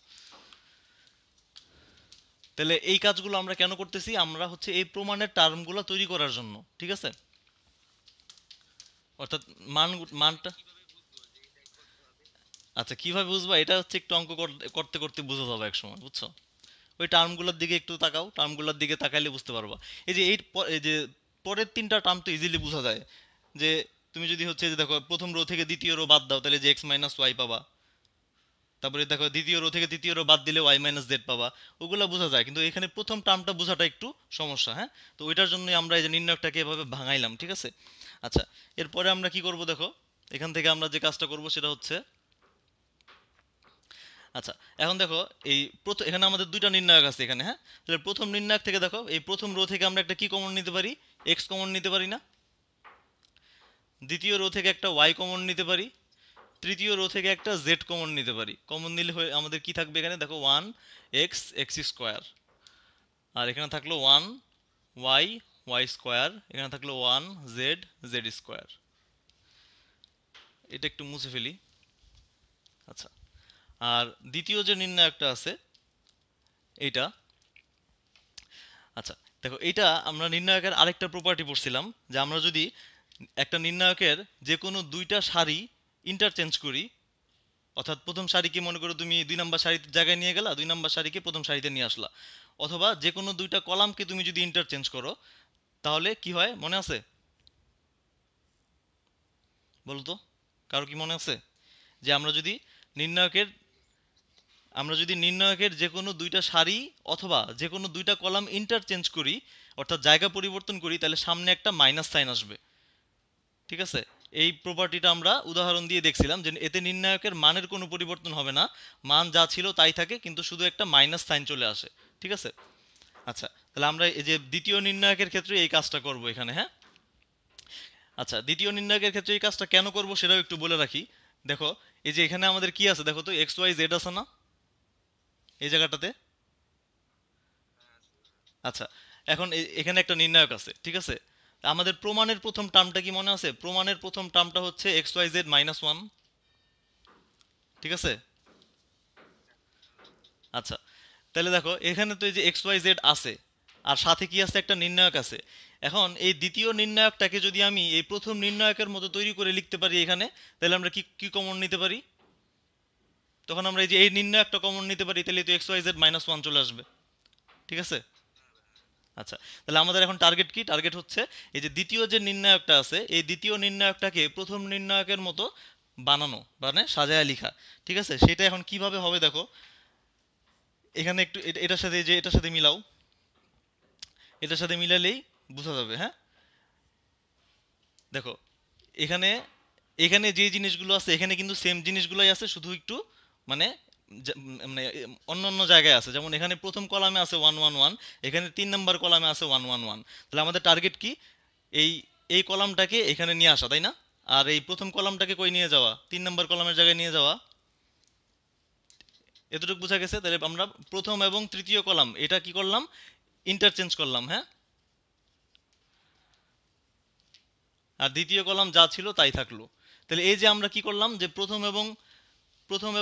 তাহলে এই কাজগুলো আমরা কেন করতেছি, আমরা হচ্ছে এই প্রমাণের টার্মগুলো তৈরি করার জন্য, ঠিক আছে। অর্থাৎ মান মানটা, আচ্ছা কিভাবে বুঝবা, এটা হচ্ছে একটু অঙ্ক করতে করতে বোঝা যাবে এক সময়, বুঝছো। ওই টার্মগুলোর দিকে একটু তাকাও, টার্মগুলোর দিকে তাকাইলে বুঝতে পারবা। এই যে এই যে পরের তিনটা টার্ম তো ইজিলি বোঝা যায়। যে তুমি যদি হচ্ছে যে দেখো প্রথম রো থেকে দ্বিতীয় রো বাদ দাও, তাহলে যে এক্স মাইনাস ওয়াই পাবা। তারপরে দেখো দ্বিতীয় রো থেকে তৃতীয় রো বাদ দিলে ওয়াই মাইনাস জেড পাবা। ওগুলো বোঝা যায়, কিন্তু এখানে প্রথম টার্মটা বোঝাটা একটু সমস্যা, হ্যাঁ। তো ওইটার জন্যই আমরা এই যে নির্ণয়কটাকে এভাবে ভাঙাইলাম, ঠিক আছে। আচ্ছা, এরপরে আমরা কি করব দেখো, এখান থেকে আমরা যে কাজটা করব সেটা হচ্ছে, আচ্ছা এখন দেখো, এই প্রথম এখানে আমাদের দুইটা নির্ণায়ক আছে এখানে, হ্যাঁ। তাহলে প্রথম নির্ণায়ক থেকে দেখো, এই প্রথম রো থেকে আমরা একটা কি কমন নিতে পারি, এক্স কমন নিতে পারি না। দ্বিতীয় রো থেকে একটা ওয়াই কমন নিতে পারি। তৃতীয় রো থেকে একটা জেড কমন নিতে পারি। কমন নিলে হয়ে আমাদের কি থাকবে এখানে দেখো, ওয়ান এক্স এক্স স্কোয়ার। আর এখানে থাকলো ওয়ান ওয়াই ওয়াই স্কোয়ার। এখানে থাকলো ওয়ান জেড জেড স্কোয়ার। এটা একটু মুছে ফেলি। আচ্ছা, আর দ্বিতীয় যে নির্ণায়কটা আছে এইটা, আচ্ছা দেখো, এইটা আমরা নির্ণায়কের আরেকটা প্রপার্টি পড়ছিলাম, যে আমরা যদি একটা নির্ণায়কের যে কোনো দুইটা সারি ইন্টারচেঞ্জ করি, অর্থাৎ প্রথম সারিকে মনে করো তুমি 2 নম্বর সারির জায়গায় নিয়ে গেলা, 2 নম্বর সারিকে প্রথম সারিতে নিয়ে আসলা, অথবা যে কোনো দুইটা কলামকে তুমি যদি ইন্টারচেঞ্জ করো, তাহলে কি হয় মনে আছে? বলো তো, কারো কি মনে আছে? যে নির্ণায়কের আমরা যদি নির্ণায়কের যে কোনো দুইটা সারি অথবা যে কোনো দুইটা কলাম ইন্টারচেঞ্জ করি, অর্থাৎ জায়গা পরিবর্তন করি, তাহলে সামনে একটা মাইনাস সাইন আসবে, ঠিক আছে। এই প্রপার্টিটা আমরা উদাহরণ দিয়ে দেখছিলাম, যে এতে নির্ণায়কের মানের কোনো পরিবর্তন হবে না, মান যা ছিল তাই থাকে, কিন্তু শুধু একটা মাইনাস সাইন চলে আসে, ঠিক আছে। আচ্ছা, তাহলে আমরা এই যে দ্বিতীয় নির্ণায়কের ক্ষেত্রে এই কাজটা করব এখানে, হ্যাঁ। আচ্ছা, দ্বিতীয় নির্ণায়কের ক্ষেত্রে এই কাজটা কেন করব সেটাও একটু বলে রাখি। দেখো, এই যে এখানে আমাদের কি আছে দেখো তো, এক্স ওয়াই জেড আছে না এই জায়গাটাতে? আচ্ছা, এখন এখানে একটা নির্ণায়ক আছে, ঠিক আছে। আমাদের প্রমাণের প্রথম টার্মটা কি মনে আছে? প্রমাণের প্রথম টার্মটা হচ্ছে x y z minus one, ঠিক আছে। আচ্ছা, তাহলে দেখো এখানে তো এই যে এক্স ওয়াই জেড আছে, আর সাথে কি আছে, একটা নির্ণায়ক আছে। এখন এই দ্বিতীয় নির্ণায়কটাকে যদি আমি এই প্রথম নির্ণায়কের মতো তৈরি করে লিখতে পারি এখানে, তাহলে আমরা কি কি কমন নিতে পারি? তখন আমরা এই যে এই নির্ণায়কটা কমন নিতে পারি, তাহলে তো x y z minus one চলে আসবে, ঠিক আছে। আচ্ছা, তাহলে আমাদের এখন টার্গেট কি? টার্গেট হচ্ছে এই যে দ্বিতীয় যে নির্ণায়কটা আছে, এই দ্বিতীয় নির্ণায়কটাকে প্রথম নির্ণায়কের মতো বানানো, মানে সাজায় লেখা, ঠিক আছে। সেটা এখন কিভাবে হবে দেখো, এখানে একটু এটার সাথে, যে এটার সাথে মিলাও, এটার সাথে মিলালেই বোঝা যাবে, হ্যাঁ। দেখো, এখানে এখানে যে জিনিসগুলো আছে এখানে কিন্তু সেম জিনিসগুলোই আছে, শুধু একটু মানে মানে অন্য অন্য জায়গায় আছে। যেমন এখানে প্রথম কলামে আছে ওয়ান ওয়ান ওয়ান, এখানে 3 নম্বর কলামে আছে ওয়ান ওয়ান ওয়ান। তাহলে আমাদের টার্গেট কি, এই এই কলামটাকে এখানে নিয়ে আসা, তাই না? আর এই প্রথম কলামটাকে কই নিয়ে যাওয়া, 3 নম্বর কলামের জায়গায় নিয়ে যাওয়া। এতটুকু বোঝা গেছে? তাহলে আমরা প্রথম এবং তৃতীয় কলাম এটা কি করলাম, ইন্টারচেঞ্জ করলাম, হ্যাঁ। আর দ্বিতীয় কলাম যা ছিল তাই থাকলো। তাহলে এই যে আমরা কি করলাম, যে প্রথম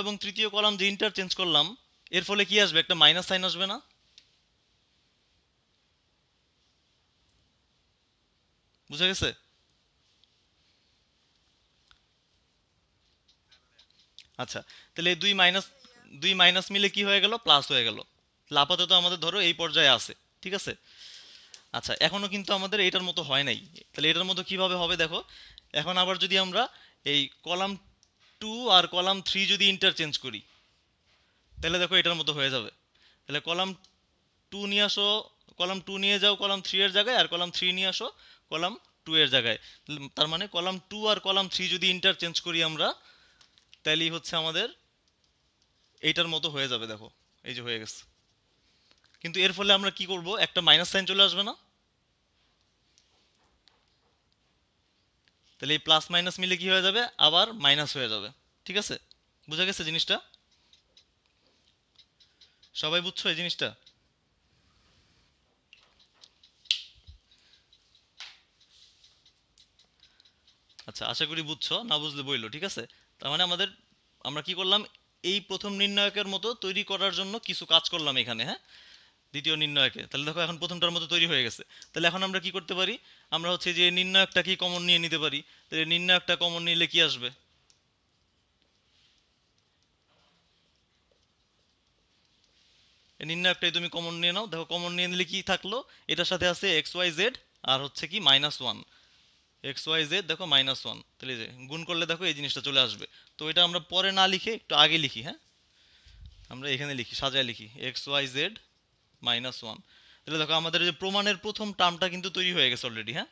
এবং তৃতীয় কলাম যে ইন্টারচেঞ্জ করলাম, এর ফলে কি আসবে, একটা মাইনাস সাইন আসবে না? বুঝা গেছে? আচ্ছা, তাহলে এই দুই মাইনাস মিলে কি হয়ে গেল, প্লাস হয়ে গেল। তাহলে আপাতত আমাদের ধরো এই পর্যায়ে আছে, ঠিক আছে। আচ্ছা, এখনো কিন্তু আমাদের এইটার মতো হয় নাই। তাহলে এটার মতো কিভাবে হবে দেখো। এখন আবার যদি আমরা এই কলাম 2 আর কলাম 3 যদি ইন্টারচেঞ্জ করি, তাহলে দেখো এটার মতো হয়ে যাবে। তাহলে কলাম 2 নিয়ে আসো, কলাম 2 নিয়ে যাও কলাম 3 এর জায়গায়, আর কলাম 3 নিয়ে আসো কলাম 2 এর জায়গায়। তার মানে কলাম 2 আর কলাম 3 যদি ইন্টারচেঞ্জ করি আমরা, তাহলেই হচ্ছে আমাদের এইটার মতো হয়ে যাবে। দেখো এই যে হয়ে গেছে। কিন্তু এর ফলে আমরা কি করব, একটা মাইনাস সাইন চলে আসবে না? তাহলে এই প্লাস মাইনাস মিলে কি হয়ে যাবে, আবার মাইনাস হয়ে যাবে। ঠিক আছে, বুঝা গেছে জিনিসটা? সবাই বুঝছো এই জিনিসটা? আচ্ছা, আশা করি বুঝছো, না বুঝলে বইলো, ঠিক আছে। তার মানে আমরা কি করলাম, এই প্রথম নির্ণায়কের মতো তৈরি করার জন্য কিছু কাজ করলাম এখানে, হ্যাঁ। দ্বিতীয় নির্ণায়কে তাহলে দেখো এখন প্রথমটার মতো তৈরি হয়ে গেছে। তাহলে এখন আমরা কি করতে পারি, আমরা হচ্ছে যে নির্ণায়কটাকে কমন নিয়ে নিতে পারি। তাহলে নির্ণায়কটা কমন নিলে কি আসবে, এই নির্ণায়কটাই তুমি কমন নিয়ে নাও। দেখো কমন নিয়ে নিলে কি থাকলো, এটার সাথে আছে এক্স ওয়াই জেড, আর হচ্ছে কি -1। এক্স ওয়াই জেড দেখো -1, তাহলে এই যে গুণ করলে দেখো এই জিনিসটা চলে আসবে। তো এটা আমরা পরে না লিখে একটু আগে লিখি, হ্যাঁ। আমরা এখানে লিখি, সাজায় লিখি এক্স ওয়াই জেড -1। তাহলে দেখো আমাদের এই যে প্রমাণের প্রথম টার্মটা কিন্তু তৈরি হয়ে গেছে অলরেডি, হ্যাঁ।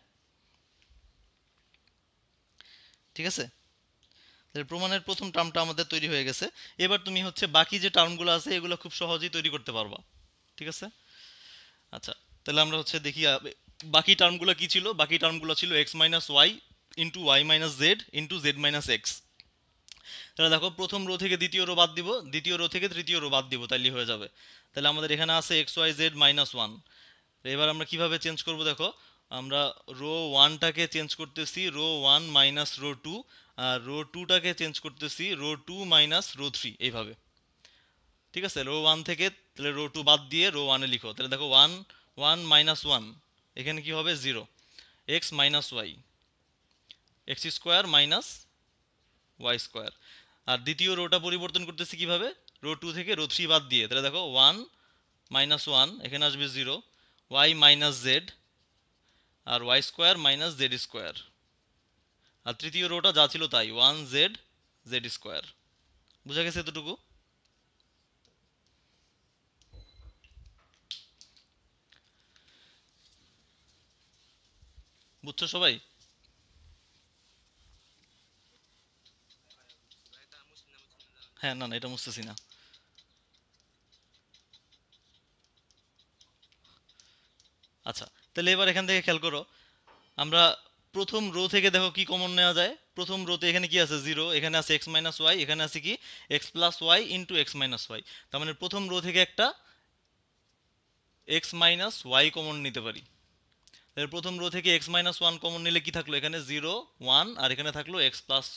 ঠিক আছে, তাহলে প্রমাণের প্রথম টার্মটা আমাদের তৈরি হয়ে গেছে। এবার তুমি হচ্ছে বাকি যে টার্মগুলো আছে এগুলো খুব সহজেই তৈরি করতে পারবা। ঠিক আছে। আচ্ছা, তাহলে আমরা হচ্ছে দেখি বাকি টার্মগুলো কি ছিল। বাকি টার্মগুলো ছিল x minus y into y minus z into z minus x. তাহলে দেখো প্রথম রো থেকে দ্বিতীয় রো বাদ দিব, দ্বিতীয় রো থেকে তৃতীয় রো বাদ দিব, তাইলে হয়ে যাবে। তাহলে আমাদের এখানে আছে এক্স ওয়াই জেড -1। এবার আমরা কিভাবে চেঞ্জ করব দেখো, আমরা রো ওয়ানটাকে চেঞ্জ করতেছি row one minus row two, আর রো টুটাকে চেঞ্জ করতেছি row two minus row three, এইভাবে। ঠিক আছে, রো ওয়ান থেকে তাহলে রো টু বাদ দিয়ে রো ওয়ানে লিখো। তাহলে দেখো ওয়ান ওয়ান মাইনাস ওয়ান, এখানে কি হবে, zero. X minus y, x square minus y square. আর দ্বিতীয় রোটা পরিবর্তন করতেছি কিভাবে, রো টু থেকে রো থ্রি বাদ দিয়ে। তাহলে দেখো ওয়ান মাইনাস ওয়ান, এখানে আসবে জিরো, ওয়াই মাইনাস জেড, আর y square minus z square. আর তৃতীয় রোটা যা ছিল তাই, ওয়ান জেড জেড স্কোয়ার। বুঝা গেছে এতটুকু? বুঝছো সবাই? হ্যাঁ, না না, এটা মুছতেছি না। আচ্ছা, তাহলে এবার এখান থেকে খেয়াল করো, আমরা প্রথম রো থেকে দেখো কি কমন নেওয়া যায়। প্রথম রোতে এখানে কি আছে, জিরো, এখানে আছে এক্স মাইনাস ওয়াই, এখানে আছে কি x plus y into x minus y. তার মানে প্রথম রো থেকে একটা এক্স মাইনাস ওয়াই কমন নিতে পারি। তাহলে প্রথম রো থেকে এক্স মাইনাস ওয়ান কমন নিলে কি থাকলো, এখানে জিরো ওয়ান, আর এখানে থাকলো এক্স প্লাস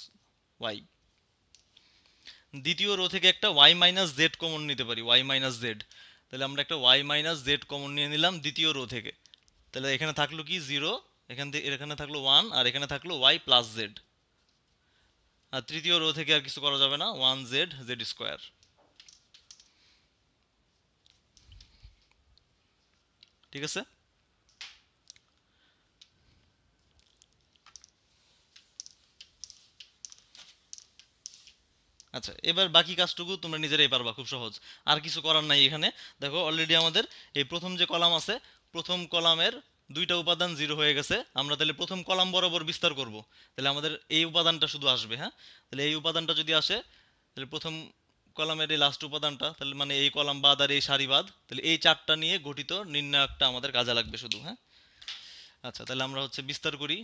ওয়াই। দ্বিতীয় রো থেকে একটা ওয়াই মাইনাস জেড কমন নিতে পারি, ওয়াই মাইনাস জেড। তাহলে আমরা একটা ওয়াই মাইনাস জেড কমন নিয়ে নিলাম দ্বিতীয় রো থেকে। তাহলে এখানে থাকলো কি জিরো, এখান থেকে এখানে থাকলো ওয়ান, আর এখানে থাকলো ওয়াই প্লাস জেড। আর তৃতীয় রো থেকে আর কিছু করা যাবে না, ওয়ান জেড জেড স্কোয়ার। ঠিক আছে। আচ্ছা, এবার বাকি কাজটুকু তোমরা নিজেরাই পারবা, খুব সহজ। আর কিছু করার নাই এখানে। দেখো অলরেডি আমাদের এই প্রথম যে কলাম আছে, প্রথম কলামের দুইটা উপাদান জিরো হয়ে গেছে। আমরা তাহলে প্রথম কলাম বরাবর বিস্তার করব। তাহলে আমাদের এই উপাদানটা শুধু আসবে, হ্যাঁ। তাহলে এই উপাদানটা যদি আসে, তাহলে প্রথম কলামের এই লাস্ট উপাদানটা, তাহলে মানে এই কলাম বাদ আর এই সারি বাদ, তাহলে এই চারটা নিয়ে গঠিত নির্ণায়কটা আমাদের কাজে লাগবে শুধু, হ্যাঁ। আচ্ছা, তাহলে আমরা হচ্ছে বিস্তার করি।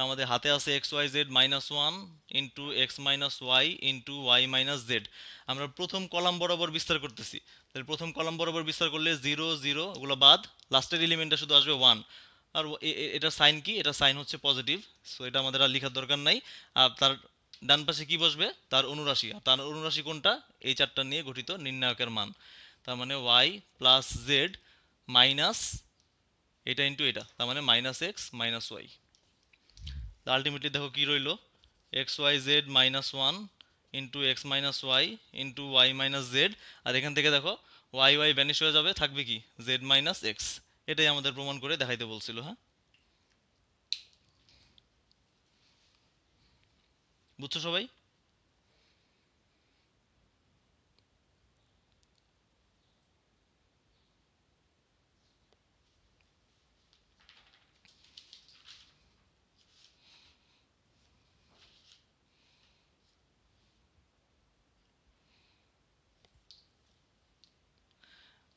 আমাদের হাতে আছে x y z -1 into x minus y into y minus z. আমরা প্রথম কলাম বরাবর বিস্তার করতেছি। তাহলে প্রথম কলাম বরাবর বিস্তার করলে জিরো জিরো ওগুলো বাদ, লাস্টের এলিমেন্টটা শুধু আসবে ওয়ান। আর এটা সাইন কি, এটা সাইন হচ্ছে পজিটিভ, সো এটা আমাদের আর লেখার দরকার নাই। আর তার ডান পাশে কি বসবে, তার অনুরাশি। আর তার অনুরাশি কোনটা, এই চারটা নিয়ে গঠিত নির্ণায়কের মান। তার মানে ওয়াই প্লাস জেড মাইনাস এটা ইন্টু এটা, তার মানে minus x minus y. Ultimately দেখো কি রইলো, x y z -1 into x minus y into y minus z, আর এখান থেকে দেখো ওয়াই ওয়াই ভ্যানিশ হয়ে যাবে, থাকবে কি জেড মাইনাস এক্স। এটাই আমাদের প্রমাণ করে দেখাইতে বলছিল। হ্যাঁ, বুঝছো সবাই?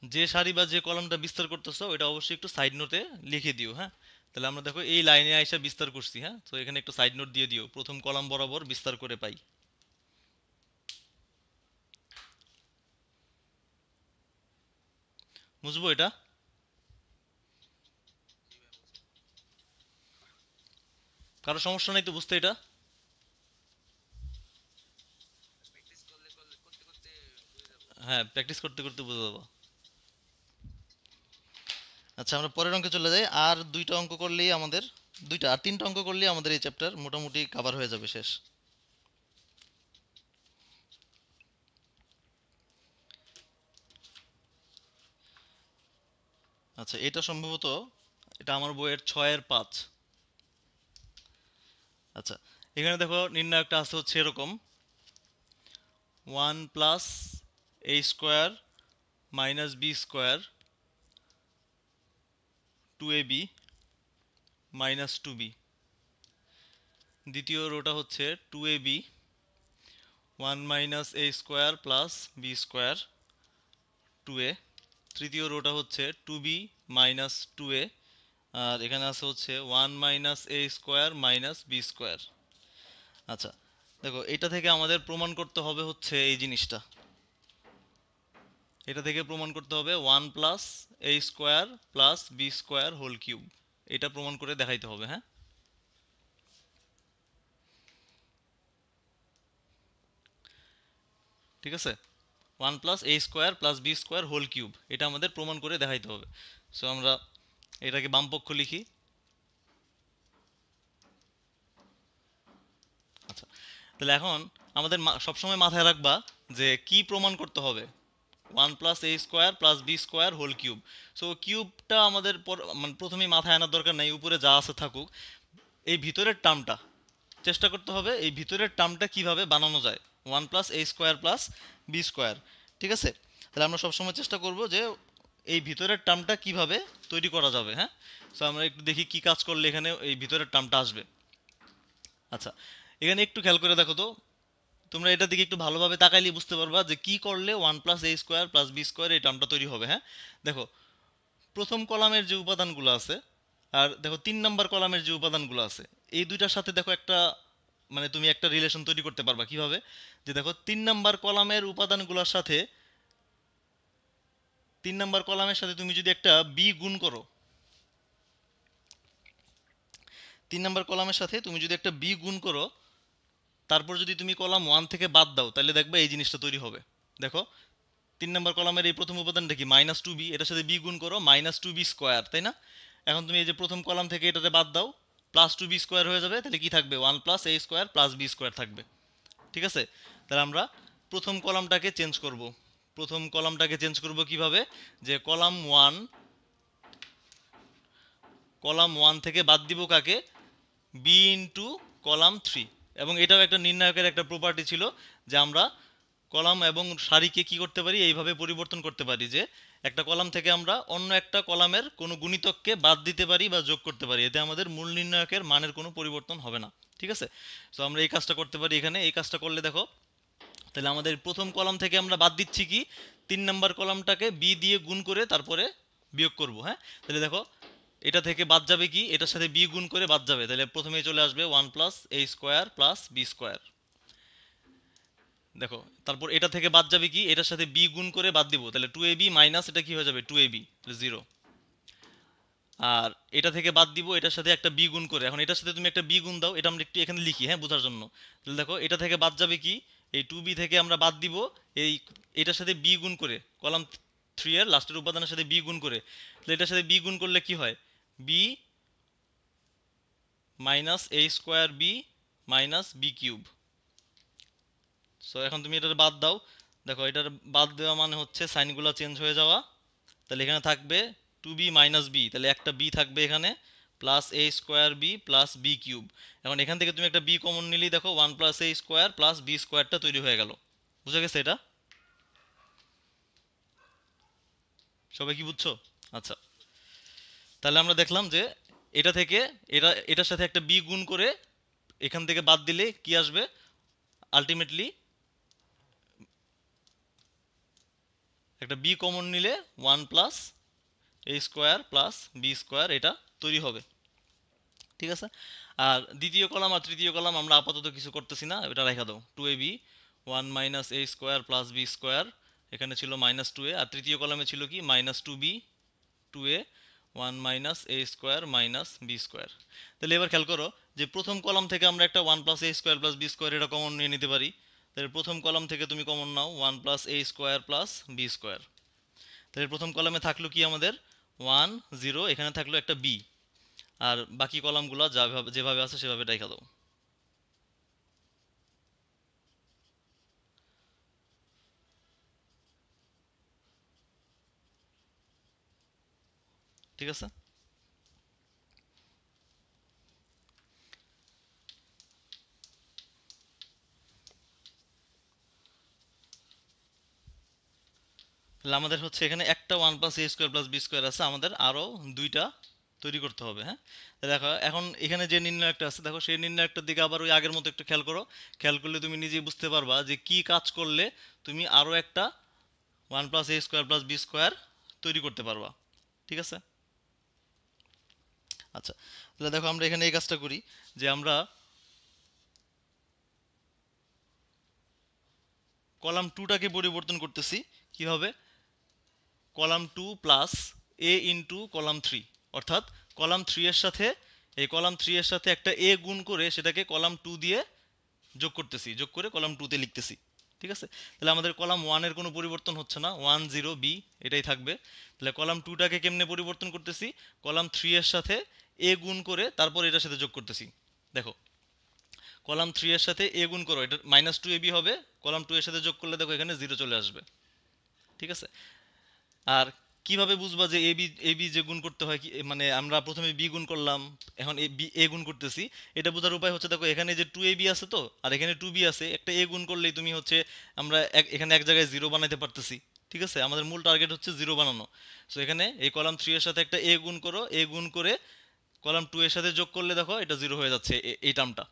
যে সারি বা যে কলামটা বিস্তার করতেছো ওটা অবশ্যই একটু সাইড নোটে লিখে দিও। হ্যাঁ, তাহলে আমরা দেখো এই লাইনে আইসা বিস্তার করছি। হ্যাঁ, তো এখানে একটু সাইড নোট দিয়ে দিও, প্রথম কলাম বরাবর বিস্তার করে পাই। বুঝবো এটা? কারো সমস্যা নাই তো বুঝতে এটা? হ্যাঁ, প্র্যাকটিস করতে করতে বুঝে যাবো। আচ্ছা, আমরা পরের অঙ্কে চলে যাই। আর দুইটা অঙ্ক করলেই আমাদের, দুইটা আর তিনটা অঙ্ক করলেই আমাদের এই চ্যাপ্টার মোটামুটি কভার হয়ে যাবে, শেষ। আচ্ছা, এটা সম্ভবত এটা আমার বইয়ের 6-এর 5। আচ্ছা, এখানে দেখো নির্ণায়কটা আছে হচ্ছে এরকম: 1 + a² - b² 2ab - 2b। দ্বিতীয় রোটা হচ্ছে 2ab 1 - a² + b² 2a। তৃতীয় রোটা হচ্ছে 2b - 2a, আর এখানে আছে হচ্ছে 1 - a² - b²। আচ্ছা, দেখো এটা থেকে আমাদের প্রমাণ করতে হবে হচ্ছে এই জিনিসটা। এটা থেকে প্রমাণ করতে হবে 1 + a² + b², এটা প্রমাণ করে দেখাইতে হবে। হ্যাঁ, ঠিক আছে। 1 + a² + b², এটা আমাদের প্রমাণ করে দেখাইতে হবে। সো আমরা এটাকে বাম পক্ষ লিখি। আচ্ছা, তাহলে এখন আমাদের সবসময় মাথায় রাখবা যে কি প্রমাণ করতে হবে। 1 + a² + b²। সো কিউবটা আমাদের মানে প্রথমেই মাথায় আনার দরকার নাই, উপরে যা আছে থাকুক। এই ভিতরের টার্মটা চেষ্টা করতে হবে, এই ভিতরের টার্মটা কিভাবে বানানো যায়, 1 + a² + b²। ঠিক আছে, তাহলে আমরা সবসময় চেষ্টা করব যে এই ভিতরের টার্মটা কিভাবে তৈরি করা যাবে। হ্যাঁ, সো আমরা একটু দেখি কি কাজ করলে এখানে এই ভিতরের টার্মটা আসবে। আচ্ছা, এখানে একটু খেয়াল করে দেখো তো, তোমরা এটার দিকে একটু ভালোভাবে তাকাইলে বুঝতে পারবা যে কি করলে 1 + a² + b² এই টার্মটা তৈরি হবে। হ্যাঁ, দেখো প্রথম কলামের যে উপাদানগুলো আছে আর দেখো 3 নাম্বার কলামের যে উপাদানগুলো আছে, এই দুইটার সাথে দেখো একটা, মানে তুমি একটা রিলেশন তৈরি করতে পারবা কিভাবে, যে দেখো 3 নাম্বার কলামের উপাদানগুলোর সাথে 3 নাম্বার কলামের সাথে তুমি যদি একটা বি গুণ করো, 3 নাম্বার কলামের সাথে তুমি যদি একটা বি গুণ করো, তারপর যদি তুমি কলাম 1 থেকে বাদ দাও, তাহলে দেখবে এই জিনিসটা তৈরি হবে। দেখো 3 নাম্বার কলামের এই প্রথম উপাদানটা কি -2b, এটার সাথে বি গুণ করো -2b², তাই না? এখন তুমি এই যে প্রথম কলাম থেকে এটাতে বাদ দাও, +2b² হয়ে যাবে, তাহলে কি থাকবে 1 + a² + b² থাকবে। ঠিক আছে, তাহলে আমরা প্রথম কলামটাকে চেঞ্জ করব। প্রথম কলামটাকে চেঞ্জ করব কিভাবে, যে কলাম ওয়ান থেকে বাদ দিব কাকে, বি ইন্টু কলাম 3। এবং এটাও একটা নির্ণায়কের একটা প্রপার্টি ছিল, যে আমরা কলাম এবং সারিকে কি করতে পারি, এইভাবে পরিবর্তন করতে পারি যে একটা কলাম থেকে আমরা অন্য একটা কলামের কোনো গুণিতককে বাদ দিতে পারি বা যোগ করতে পারি, এতে আমাদের মূল নির্ণায়কের মানের কোনো পরিবর্তন হবে না। ঠিক আছে, তো আমরা এই কাজটা করতে পারি এখানে। এই কাজটা করলে দেখো, তাহলে আমাদের প্রথম কলাম থেকে আমরা বাদ দিচ্ছি কি, 3 নাম্বার কলামটাকে বি দিয়ে গুণ করে তারপরে বিয়োগ করব। হ্যাঁ, তাহলে দেখো এটা থেকে বাদ যাবে কি, এটার সাথে বি গুণ করে বাদ যাবে, তাহলে প্রথমেই চলে আসবে 1 + a² + b²। দেখো তারপর এটা থেকে বাদ যাবে কি, এটার সাথে বি গুণ করে বাদ দিব, তাহলে 2ab মাইনাস এটা কি হয়ে যাবে 2ab 0। আর এটা থেকে বাদ দিব এটার সাথে একটা বি গুণ করে, এখন এটার সাথে তুমি একটা বি গুণ দাও, এটা আমরা একটু এখানে লিখি হ্যাঁ বোঝার জন্য। তাহলে দেখো এটা থেকে বাদ যাবে কি, এই 2b থেকে আমরা বাদ দিব এই, এটার সাথে বি গুণ করে কলাম 3 এর লাস্টের উপাদানের সাথে বি গুণ করে, তাহলে এটার সাথে বি গুণ করলে কি হয়, B - a² b - b³ so এখন তুমি এটার বাদ দাও। দেখো এটার বাদ দেওয়া মানে হচ্ছে সাইনগুলো চেঞ্জ হয়ে যাওয়া। তাহলে এখানে থাকবে টু বি মাইনাস বি, তাহলে একটা বি থাকবে এখানে, প্লাস এ square B plus B cube. এখন এখান থেকে তুমি একটা বি কমন নিলেই দেখো ওয়ান প্লাস এ স্কোয়ার প্লাস বি স্কোয়ারটা তৈরি হয়ে গেল। বুঝা গেছে এটা? সবাই কি বুঝছো? আচ্ছা, তাহলে আমরা দেখলাম যে এটা থেকে এটার সাথে একটা বি গুণ করে এখান থেকে বাদ দিলে কি আসবে, আলটিমেটলি একটা বি কমন নিলে ওয়ান প্লাস এ স্কোয়ার প্লাস বি স্কোয়ার এটা তৈরি হবে। ঠিক আছে? আর দ্বিতীয় কলাম আর তৃতীয় কলাম আমরা আপাতত কিছু করতেছি না, এটা রেখা দাও। Two A B one minus A square plus B square, এখানে ছিল মাইনাস টু এ, আর তৃতীয় কলামে ছিল কি মাইনাস টু বি টু এ ওয়ান মাইনাস এ স্কোয়ার মাইনাস বি স্কোয়ার। তাহলে এবার খেয়াল করো যে প্রথম কলাম থেকে আমরা একটা ওয়ান প্লাস এ স্কোয়ার প্লাস বি স্কোয়ার এটা কমন নিয়ে নিতে পারি। তাহলে প্রথম কলাম থেকে তুমি কমন নাও ওয়ান প্লাস এ স্কোয়ার প্লাস বি স্কোয়ার। তাহলে প্রথম কলামে থাকলো কি আমাদের ওয়ান জিরো, এখানে থাকলো একটা বি, আর বাকি কলামগুলো যেভাবে আছে সেভাবে রেখে দাও। ঠিক আছে? তাহলে আমাদের হচ্ছে এখানে একটা ওয়ান প্লাস এ স্কোয়ার প্লাস বি স্কোয়ার আছে, আমাদের আরও দুইটা তৈরি করতে হবে। হ্যাঁ, তাহলে দেখো এখন এখানে যে নির্ণায়কটা আছে, দেখো সেই নির্ণায়কটার দিকে আবার ওই আগের মতো একটু খেয়াল করো। খেয়াল করলে তুমি নিজেই বুঝতে পারবা যে কি কাজ করলে তুমি আরও একটা ওয়ান প্লাস এ স্কোয়ার প্লাস বি স্কোয়ার তৈরি করতে পারবা। ঠিক আছে? আচ্ছা, তাহলে দেখো আমরা এখানে এই কাজটা করি যে আমরা কলাম টুটাকে পরিবর্তন করতেছি কিভাবে, কলাম টু প্লাস এ ইন্টু কলাম থ্রি, অর্থাৎ কলাম থ্রি এর সাথে এই কলাম থ্রি এর সাথে একটা এ গুণ করে সেটাকে কলাম টু দিয়ে যোগ করতেছি, যোগ করে কলাম টুতে লিখতেছি। ঠিক আছে? তাহলে আমাদের কলাম ওয়ানের কোনো পরিবর্তন হচ্ছে না, ওয়ান জিরো বি এটাই থাকবে। তাহলে কলাম টুটাকে কেমনে পরিবর্তন করতেছি, কলাম থ্রি এর সাথে এ গুণ করে তারপর এটার সাথে যোগ করতেছি। দেখো কলাম থ্রি এর সাথে এ গুণ করো, এটা মাইনাস টু এ বি হবে, কলাম টু এর সাথে যোগ করলে দেখো এখানে জিরো চলে আসবে। ঠিক আছে? আর কিভাবে বুঝবা যে এ বি যে গুণ করতে হয়, কি মানে আমরা প্রথমে বি গুণ করলাম, এখন এ গুণ করতেছি, এটা বোঝার উপায় হচ্ছে দেখো এখানে যে টু এ বি আছে তো, আর এখানে টু বি আছে, একটা এ গুণ করলেই তুমি হচ্ছে আমরা এখানে এক জায়গায় জিরো বানাইতে পারতেছি। ঠিক আছে? আমাদের মূল টার্গেট হচ্ছে জিরো বানানো। সো এখানে এই কলাম থ্রি এর সাথে একটা এ গুণ করো, এ গুণ করে কলাম টু এর সাথে যোগ করলে দেখো এটা জিরো হয়ে যাচ্ছে এই টার্মটা।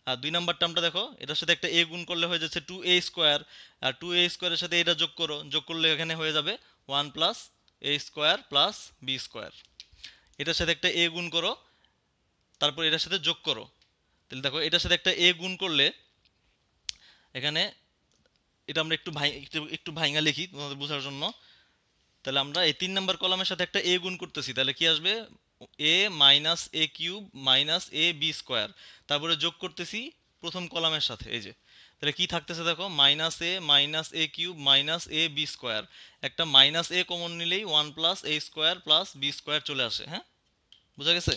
আর দুই নাম্বার টার্মটা দেখো এটার সাথে একটা এ গুণ করলে হয়ে যাচ্ছে টু এ স্কোয়ার, আর টু এ স্কোয়ারের সাথে এটা যোগ করো, যোগ করলে এখানে হয়ে যাবে ওয়ান প্লাস এ স্কোয়ার প্লাস বি স্কোয়ার। এটার সাথে একটা এ গুণ করো, তারপর এটার সাথে যোগ করো। তাহলে দেখো এটার সাথে একটা এ গুণ করলে এখানে এটা আমরা একটু ভাঙা লিখি তোমাদের বোঝার জন্য। তাহলে আমরা এই তিন নাম্বার কলামের সাথে একটা এ গুণ করতেছি, তাহলে কি আসবে, এ minus A cube minus A B square, তারপরে যোগ করতেছি প্রথম কলামের সাথে, এই যে তাহলে কি থাকতেছে দেখো minus A cube minus A B square, একটা মাইনাস এ কমন নিলেই ওয়ান প্লাস এ স্কোয়ার প্লাস বি স্কোয়ার চলে আসে। হ্যাঁ, বোঝা গেছে?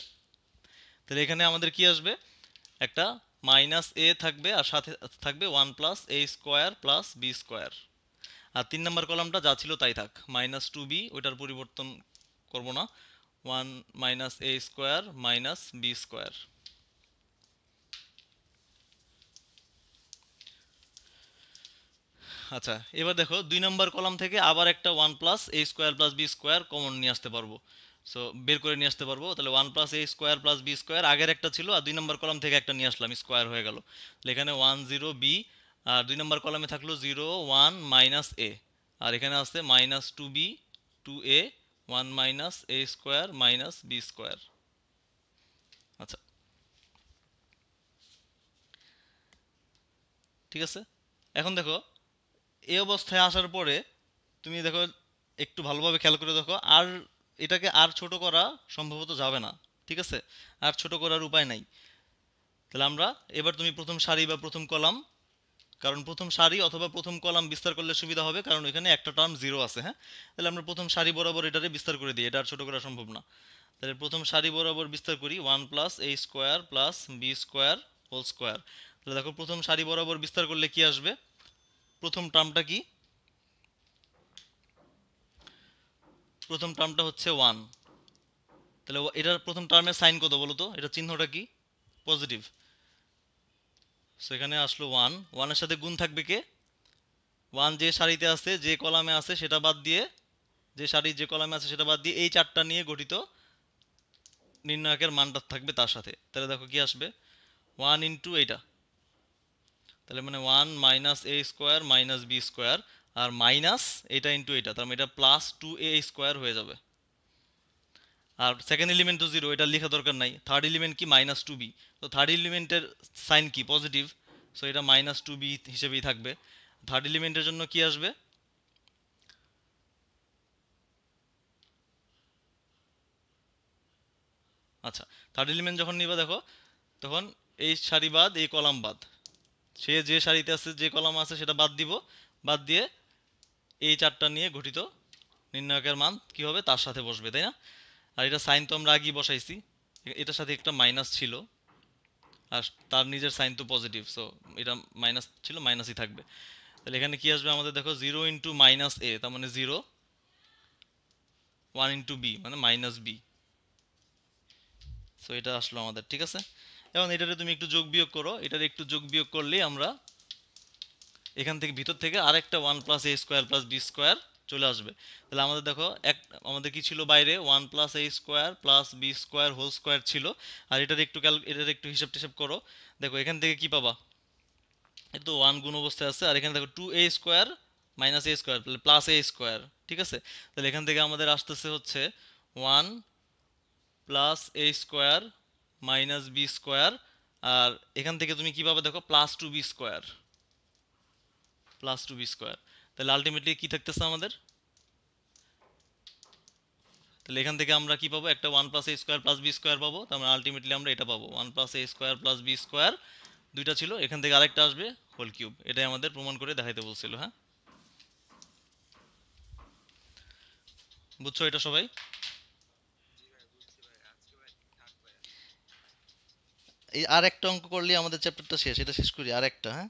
তাহলে এখানে আমাদের কি আসবে, একটা মাইনাস এ থাকবে আর সাথে থাকবে ওয়ান প্লাস এ স্কোয়ার প্লাস বি স্কোয়ার। আর তিন নম্বর কলামটা যা ছিল তাই থাক, মাইনাস টু বি ওইটার পরিবর্তন করব না, ওয়ান মাইনাস এ স্কোয়ার মাইনাস বি স্কোয়ার। আচ্ছা, এবার দেখো দুই নম্বর কলাম থেকে আবার একটা ওয়ান প্লাস এ square plus B square common নিয়ে আসতে পারবো। সো বের করে নিয়ে আসতে পারবো, তাহলে ওয়ান প্লাস এ স্কোয়ার প্লাস বি স্কোয়ার আগের একটা ছিল, আর দুই নম্বর কলাম থেকে একটা নিয়ে আসলাম, স্কোয়ার হয়ে গেল। তাহলে এখানে ওয়ান জিরো বি, আর দুই নম্বর কলামে থাকলো জিরো ওয়ান মাইনাস এ, আর এখানে আছে মাইনাস টু বি টু এ ওয়ান মাইনাস এ স্কোয়ার মাইনাস বি স্কোয়ার। আচ্ছা, ঠিক আছে? এখন দেখো এই অবস্থায় আসার পরে তুমি দেখো একটু ভালোভাবে খেয়াল করে দেখো, আর এটাকে আর ছোট করা সম্ভবত যাবে না। ঠিক আছে? আর ছোট করার উপায় নাই। তাহলে আমরা এবার তুমি প্রথম সারি বা প্রথম কলাম, কারণ প্রথম সারি অথবা প্রথম কলাম বিস্তার করলে সুবিধা হবে, কারণ এখানে একটা টার্ম জিরো আছে। হ্যাঁ, তাহলে আমরা প্রথম সারি বরাবর এটারে বিস্তার করে দিই, এটা আর ছোট করা সম্ভব না। তাহলে প্রথম সারি বরাবর বিস্তার করি, ওয়ান প্লাস এ square plus B square whole square. তাহলে দেখো প্রথম সারি বরাবর বিস্তার করলে কি আসবে, প্রথম টার্মটা কি? প্রথম টার্মটা হচ্ছে 1। তাহলে এটার প্রথম টার্মের সাইন কত বলো তো? এটা চিহ্নটা কি? পজিটিভ। সো এখানে আসলো 1, 1 এর সাথে গুণ থাকবে কে? 1 যে সারিতে আছে, যে কলামে আছে সেটা বাদ দিয়ে, যে সারি যে কলামে আছে সেটা বাদ দিয়ে এই চারটা নিয়ে গঠিত নির্ণায়কের মানটা থাকবে তার সাথে। তাহলে দেখো কি আসবে, 1 ইন্টু এইটা, তাহলে মানে 1 মাইনাস এ স্কোয়ার মাইনাস বি স্কোয়ার, আর মাইনাস এটা ইন্টু এটা, তার মানে এটা প্লাস 2a স্কোয়ার হয়ে যাবে। আর সেকেন্ড এলিমেন্ট তো জিরো, এটা লেখা দরকার নাই। থার্ড এলিমেন্ট কি? Minus two b. তো থার্ড এলিমেন্টের সাইন কি? পজিটিভ। সো এটা মাইনাস টু বি হিসেবেই থাকবে। থার্ড এলিমেন্টের জন্য কি আসবে? আচ্ছা, থার্ড এলিমেন্ট যখন নিবা দেখো, তখন এই সারি বাদ এই কলাম বাদ, সে যে সারিতে আছে যে কলাম আছে সেটা বাদ দিব, বাদ দিয়ে এই চারটা নিয়ে গঠিত নির্ণায়কের মান কি হবে তার সাথে বসবে, তাই না? আর এটা সাইন তো আমরা আগেই বসাইছি, এটার সাথে একটা মাইনাস ছিল, আর তার নিজের সাইন তো পজিটিভ, সো এটা মাইনাস ছিল, মাইনাসই থাকবে। তাহলে এখানে কি আসবে আমাদের দেখো, জিরো ইন্টু মাইনাস এ, তার মানে জিরো, 1 ইন্টু বি মানে মাইনাস বি। সো এটা আসলো আমাদের, ঠিক আছে। এখন এটাতে তুমি একটু যোগ বিয়োগ করো, এটার একটু যোগ বিয়োগ করলেই আমরা এখান থেকে ভিতর থেকে আরেকটা 1 প্লাস এ স্কোয়ার প্লাস বি স্কোয়ার চলে আসবে। তাহলে আমাদের দেখো আমাদের কি ছিল বাইরে, 1 প্লাস এ square plus B square whole square ছিল। আর এটার একটু হিসাব টিসাব করো, দেখো এখান থেকে কি পাবা, এই তো 1 গুণ অবস্থায় আছে, আর এখানে দেখো 2a স্কোয়ার মাইনাস এ স্কোয়ার প্লাস এ স্কোয়ার, ঠিক আছে। তাহলে এখান থেকে আমাদের আসতেছে হচ্ছে 1 প্লাস এ স্কোয়ার মাইনাস বি স্কোয়ার, আর এখান থেকে তুমি কি পাবে দেখো, plus two b square, plus two b square. তাহলে আলটিমেটলি কি থাকতেছে আমাদের, তাহলে এখান থেকে আমরা কি পাবো, একটা 1 প্লাস এ স্কোয়ার প্লাস বি স্কোয়ার পাবো, তার মানে আলটিমেটলি আমরা এটা পাবো, 1 প্লাস এ স্কোয়ার প্লাস বি স্কোয়ার, দুইটা ছিল, এখান থেকে আরেকটা আসবে হোল কিউব। এটাই আমাদের প্রমাণ করে দেখাইতে বলছিল, হ্যাঁ। বুঝছো এটা সবাই? এই আর একটা অঙ্ক করলে আমাদের চ্যাপ্টারটা শেষ, এটা শেষ করি আর একটা, হ্যাঁ।